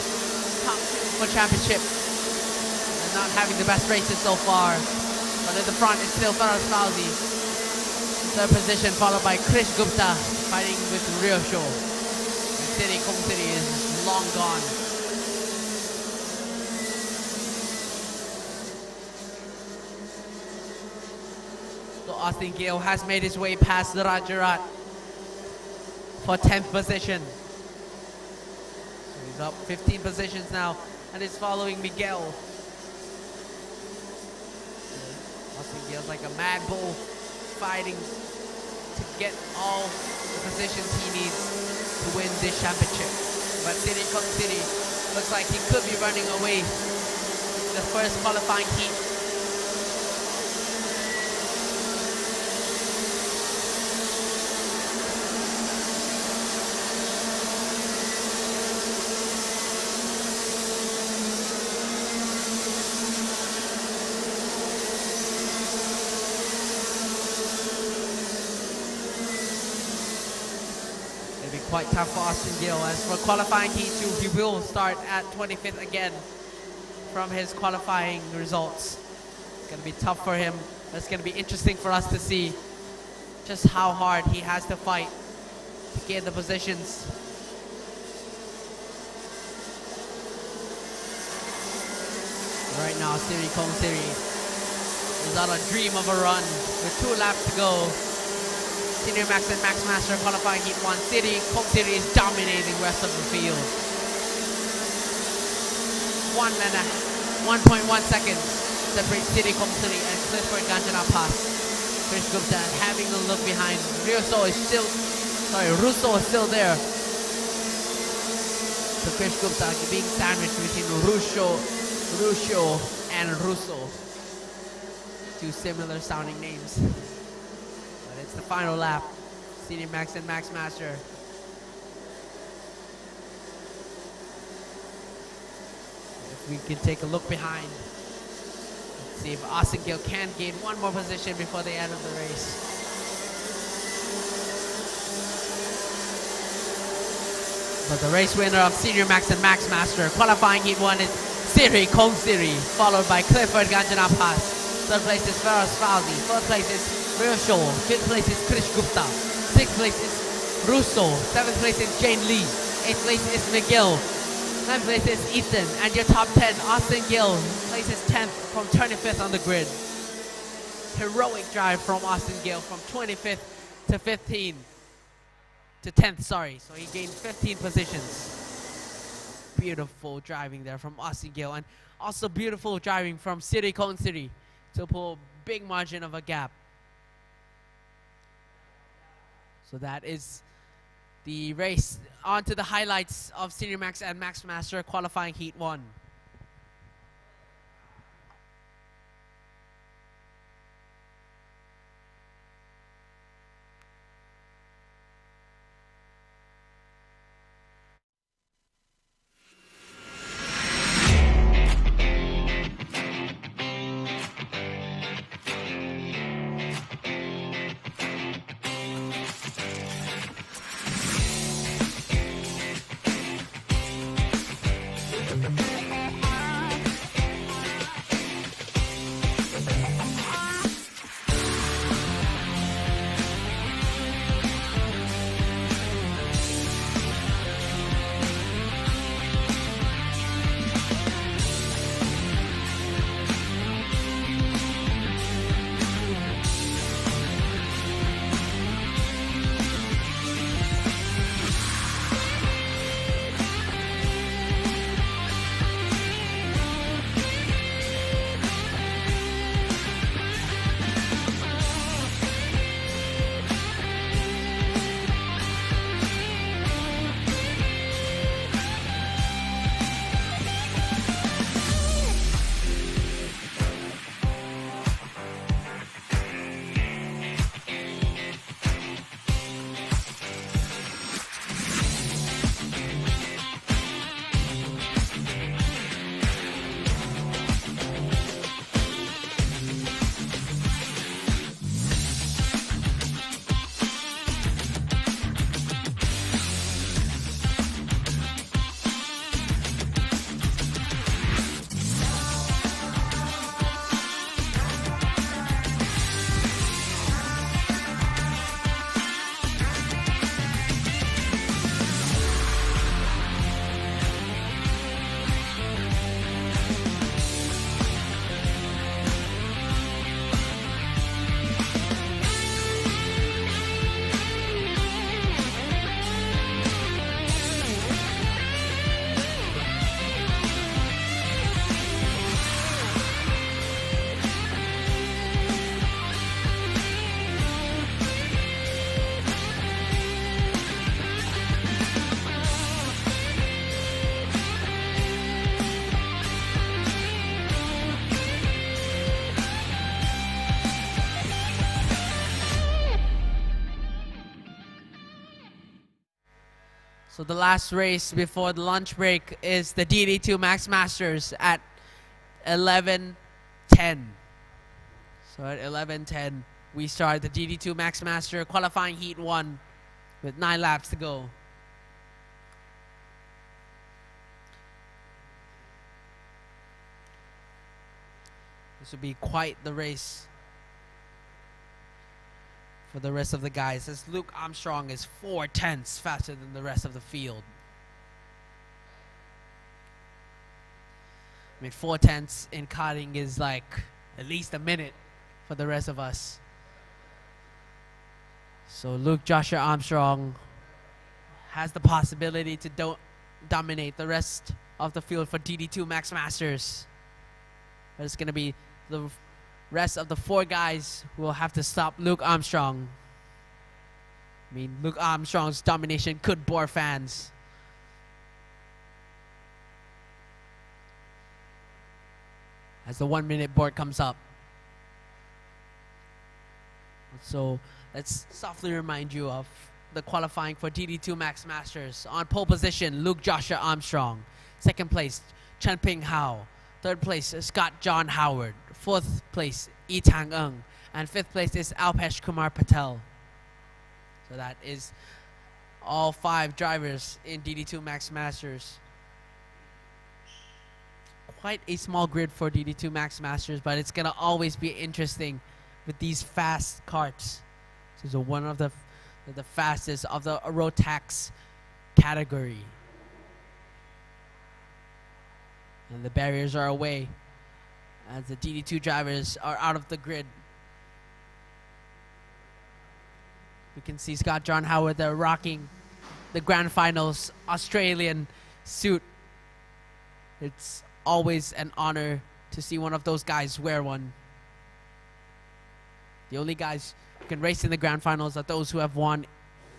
S1: top 2 for championship and not having the best races so far. But at the front is still Faraz Fauzi. 3rd position followed by Krish Gupta fighting with Ryosho. And City Kong City is long gone. So Austin Gale has made his way past the Rajarat for 10th position. So he's up 15 positions now and is following Miguel. Austin Gale's like a mad bull fighting to get all the positions he needs to win this championship. But City Kong City looks like he could be running away the first qualifying heat. quite tough for Austin Gill. As for qualifying heat 2, he will start at 25th again from his qualifying results. It's going to be tough for him. It's going to be interesting for us to see just how hard he has to fight to gain the positions. Right now, Siri Kong Siri is on a dream of a run with 2 laps to go. Senior Max and Max Master qualifying heat 1. Siri Kong Siri is dominating the rest of the field. 1.1 seconds separates Siri Kong Siri and Clifford Ganjana Pass. Krish Gupta having a look behind. Russo is still there. So Krish Gupta being sandwiched between Russo and Russo. 2 similar sounding names. But it's the final lap. Senior Max and Max Master. If we can take a look behind, let's see if Austin Gill can gain 1 more position before the end of the race. But the race winner of Senior Max and Max Master qualifying heat 1 is Siri Kong Siri, followed by Clifford Ganjana Pass. 3rd place is Faraz Fauzi. 4th place is Rio Shaw. 5th place is Krish Gupta. 6th place is Russo. 7th place is Jane Lee. 8th place is McGill. 9th place is Ethan. And your top 10, Austin Gill, places 10th from 25th on the grid. Heroic drive from Austin Gill from 25th to 15th. To 10th, sorry. So he gained 15 positions. Beautiful driving there from Austin Gill. And also beautiful driving from Siri Kong Siri to pull a big margin of a gap. So that is the race. On to the highlights of Senior Max and Max Master qualifying heat 1. So the last race before the lunch break is the DD2 Max Masters at 11:10. So at 11:10, we start the DD2 Max Master qualifying heat 1 with 9 laps to go. This will be quite the race for the rest of the guys, as Luke Armstrong is 4/10 faster than the rest of the field. I mean, 4/10 in karting is like at least a minute for the rest of us. So Luke Joshua Armstrong has the possibility to dominate the rest of the field for DD2 Max Masters. But it's going to be the rest of the 4 guys who will have to stop Luke Armstrong. I mean, Luke Armstrong's domination could bore fans. As the 1-minute board comes up. So let's softly remind you of the qualifying for DD2 Max Masters. On pole position, Luke Joshua Armstrong. Second place, Chen Ping Hao. Third place, Scott John Howard. Fourth place, Yi Tang Eng. And fifth place is Alpesh Kumar Patel. So that is all 5 drivers in DD2 Max Masters. Quite a small grid for DD2 Max Masters, but it's going to always be interesting with these fast karts. So one of the fastest of the ROTAX category. And the barriers are away as the DD2 drivers are out of the grid. You can see Scott John Howard there rocking the Grand Finals Australian suit. It's always an honor to see one of those guys wear one. The only guys who can race in the Grand Finals are those who have won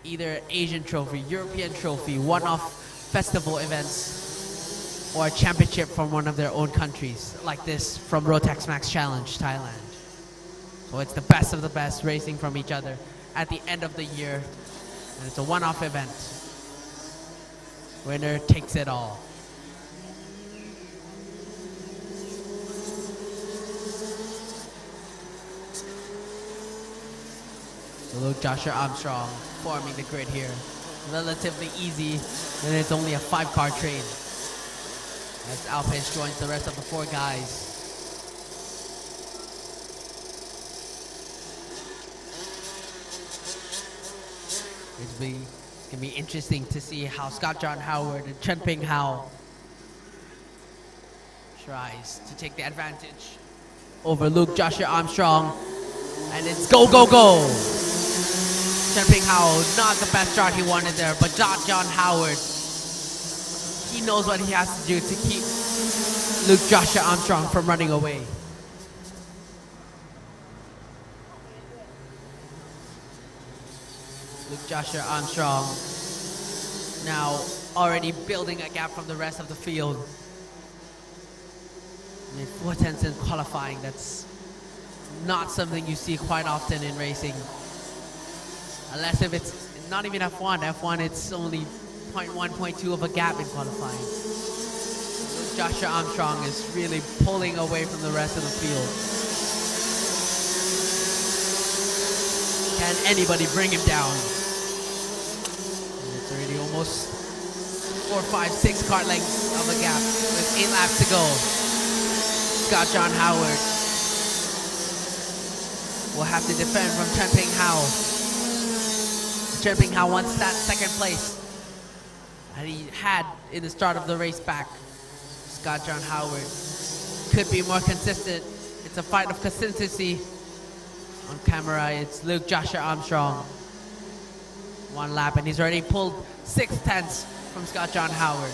S1: either Asian trophy, European trophy, one-off festival events, or a championship from one of their own countries, like this from ROTAX Max Challenge, Thailand. So it's the best of the best racing from each other at the end of the year, and it's a one-off event. Winner takes it all. So Luke Joshua Armstrong forming the grid here. Relatively easy, and it's only a 5-car train. As Alpesh joins the rest of the 4 guys. It's going to be interesting to see how Scott John Howard and Chen Ping Hao tries to take the advantage over Luke Joshua Armstrong. And it's go, go, go! Chen Ping Hao, not the best start he wanted there, but John Howard, he knows what he has to do to keep Luke Joshua Armstrong from running away. Luke Joshua Armstrong now already building a gap from the rest of the field. I mean, 4/10 in qualifying, that's not something you see quite often in racing. Unless if it's not even F1. F1, it's only 0.1, 0.2 of a gap in qualifying. Luke Joshua Armstrong is really pulling away from the rest of the field. Can anybody bring him down? And it's already almost 4, 5, 6 kart lengths of a gap with 8 laps to go. Scott John Howard will have to defend from Chen Ping Hao. Chen Ping Hao wants that second place that he had in the start of the race back. Scott John Howard could be more consistent. It's a fight of consistency. On camera, it's Luke Joshua Armstrong. 1 lap, and he's already pulled 6/10 from Scott John Howard.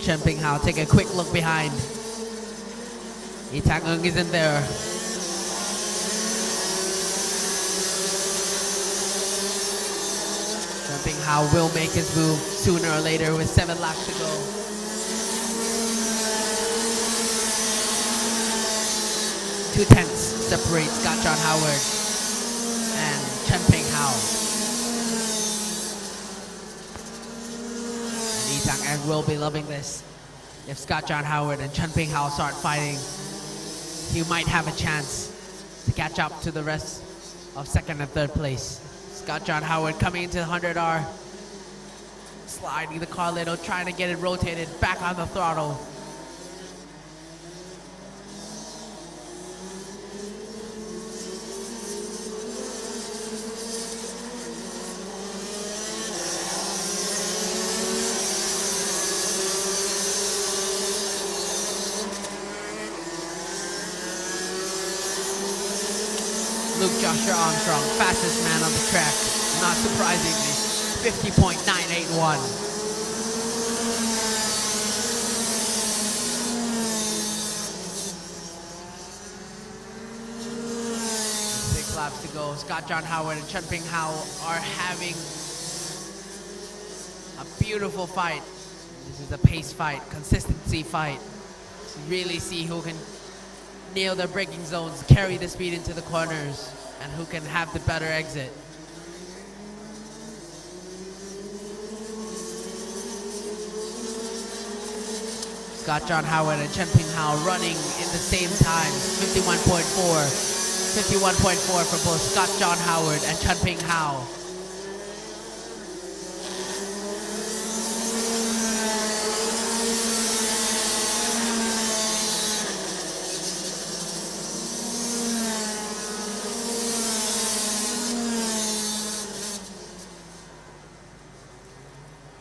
S1: Chen Ping Hao take a quick look behind. Yi Tang Eng isn't there. Chen Ping Hao will make his move sooner or later with 7 laps to go. Two-tenths separate Scott John Howard and Chen Ping Hao. And Yi Tang Eng will be loving this. If Scott John Howard and Chen Ping Hao start fighting, he might have a chance to catch up to the rest of 2nd and 3rd place. Scott John Howard coming into the 100R. sliding the car a little, trying to get it rotated back on the throttle. Luke Joshua Armstrong, fastest man on the track, not surprisingly, 50.981. 6 laps to go. Scott John Howard and Chun Ping Hao are having a beautiful fight. This is a pace fight, consistency fight. To really see who can nail their braking zones, carry the speed into the corners, and who can have the better exit. Scott John Howard and Chun Ping Hao running in the same time, 51.4. 51.4 for both Scott John Howard and Chun Ping Hao.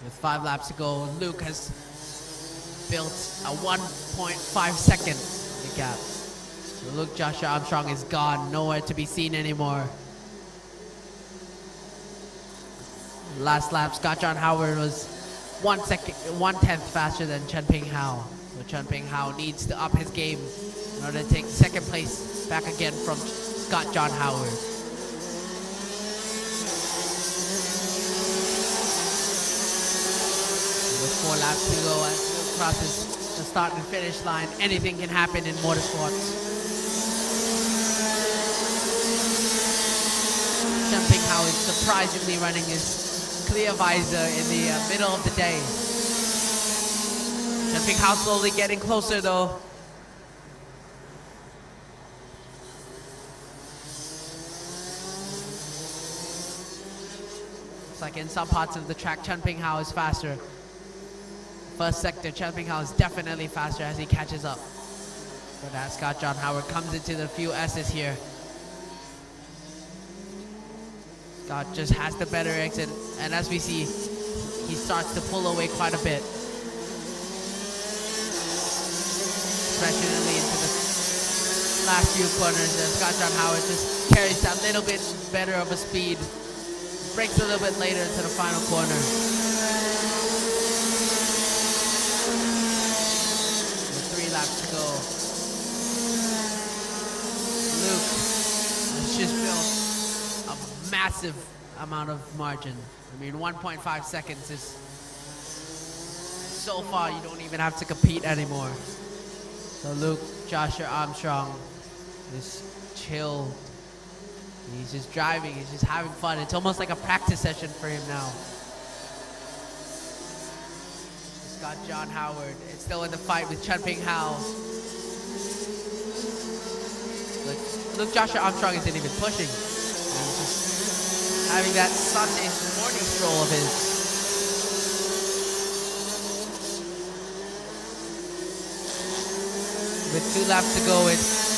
S1: With 5 laps to go, Luke has built a 1.5 second gap. So Luke Joshua Armstrong is gone, nowhere to be seen anymore. Last lap, Scott John Howard was 1/10 faster than Chun Ping Hao. So Chun Ping Hao needs to up his game in order to take second place back again from Scott John Howard. With 4 laps to go as Luke crosses the start and finish line, anything can happen in motorsports. Chun Ping Hao is surprisingly running his clear visor in the middle of the day. Chun Ping Hao slowly getting closer though. It's like in some parts of the track, Chun Ping Hao is faster. First sector, Chun Ping Hao is definitely faster as he catches up. But as Scott John Howard comes into the few S's here. Scott just has the better exit, and as we see, he starts to pull away quite a bit. Especially into the last few corners there. Scott John Howard just carries that little bit better of a speed. Breaks a little bit later into the final corner. With 3 laps to go. Luke has just built a massive amount of margin. I mean, 1.5 seconds is so far you don't even have to compete anymore. So Luke Joshua Armstrong is chilled. He's just driving, he's just having fun. It's almost like a practice session for him now. Scott John Howard is still in the fight with Chun Ping Hao. Luke Joshua Armstrong isn't even pushing. He's just having that Sunday morning stroll of his. With 2 laps to go, it's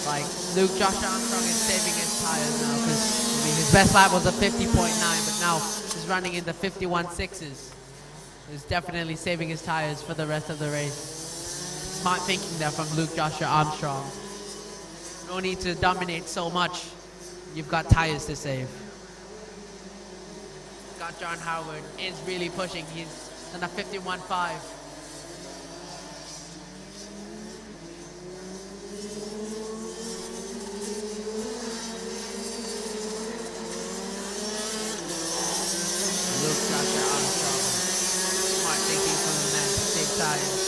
S1: like Luke Joshua Armstrong is saving his tires now, because I mean, his best lap was a 50.9, but now he's running in the 51.6s. He's definitely saving his tires for the rest of the race. Smart thinking there from Luke Joshua Armstrong. No need to dominate so much. You've got tires to save. Scott John Howard is really pushing. He's on a 51.5. Luke Joshua Armstrong. Smart thinking from the man to save tires.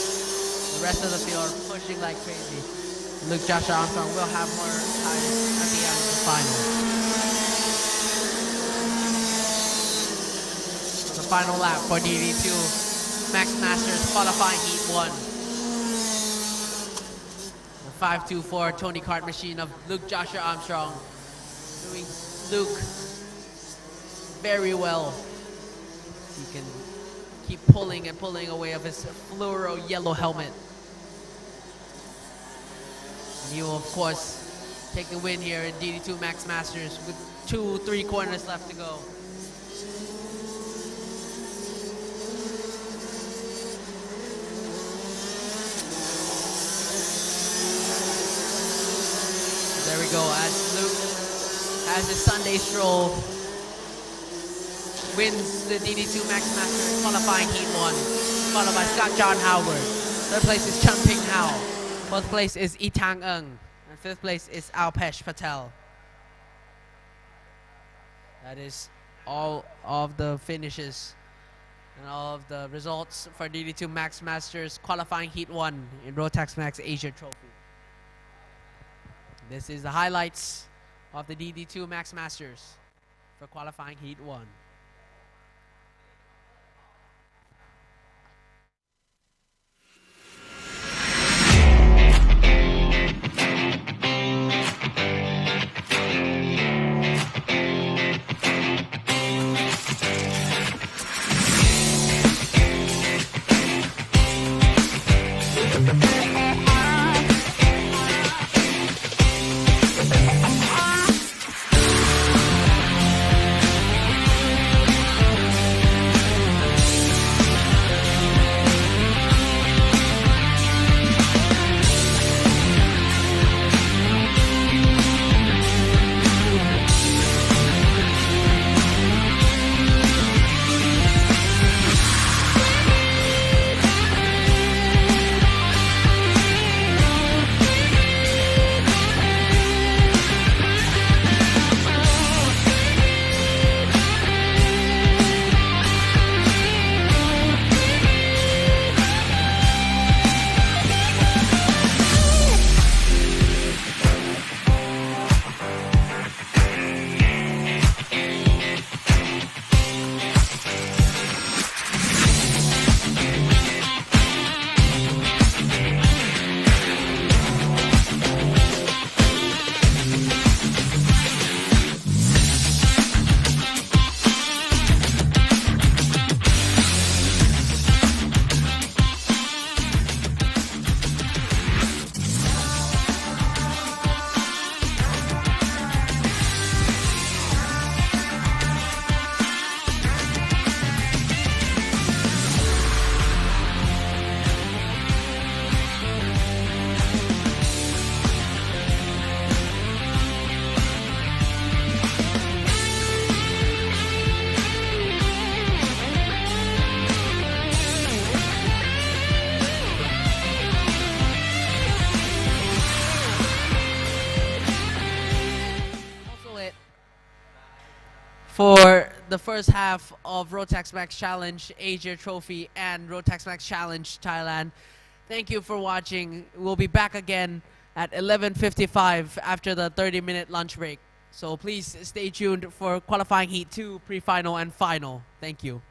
S1: The rest of the field are pushing like crazy. Luke Joshua Armstrong will have more tires at the end of the final. The final lap for DD2 Max Masters qualifying heat 1. The 524 Tony Kart machine of Luke Joshua Armstrong doing Luke very well. He can keep pulling and pulling away of his fluoro yellow helmet. And he will, of course, take the win here in DD2 Max Masters with 2-3 corners left to go. There we go, as Luke has his Sunday stroll, wins the DD2 Max Masters qualifying Heat 1, followed by Scott John Howard. Third place is Chun Ping Hao. Fourth place is Itang Eng. And fifth place is Alpesh Patel. That is all of the finishes and all of the results for DD2 Max Masters qualifying Heat 1 in ROTAX Max Asia Trophy. This is the highlights of the DD2 Max Masters for qualifying Heat 1. For the first half of ROTAX Max Challenge Asia Trophy and ROTAX Max Challenge Thailand. Thank you for watching. We'll be back again at 11:55 after the 30-minute lunch break. So please stay tuned for qualifying Heat 2, pre-final, and final. Thank you.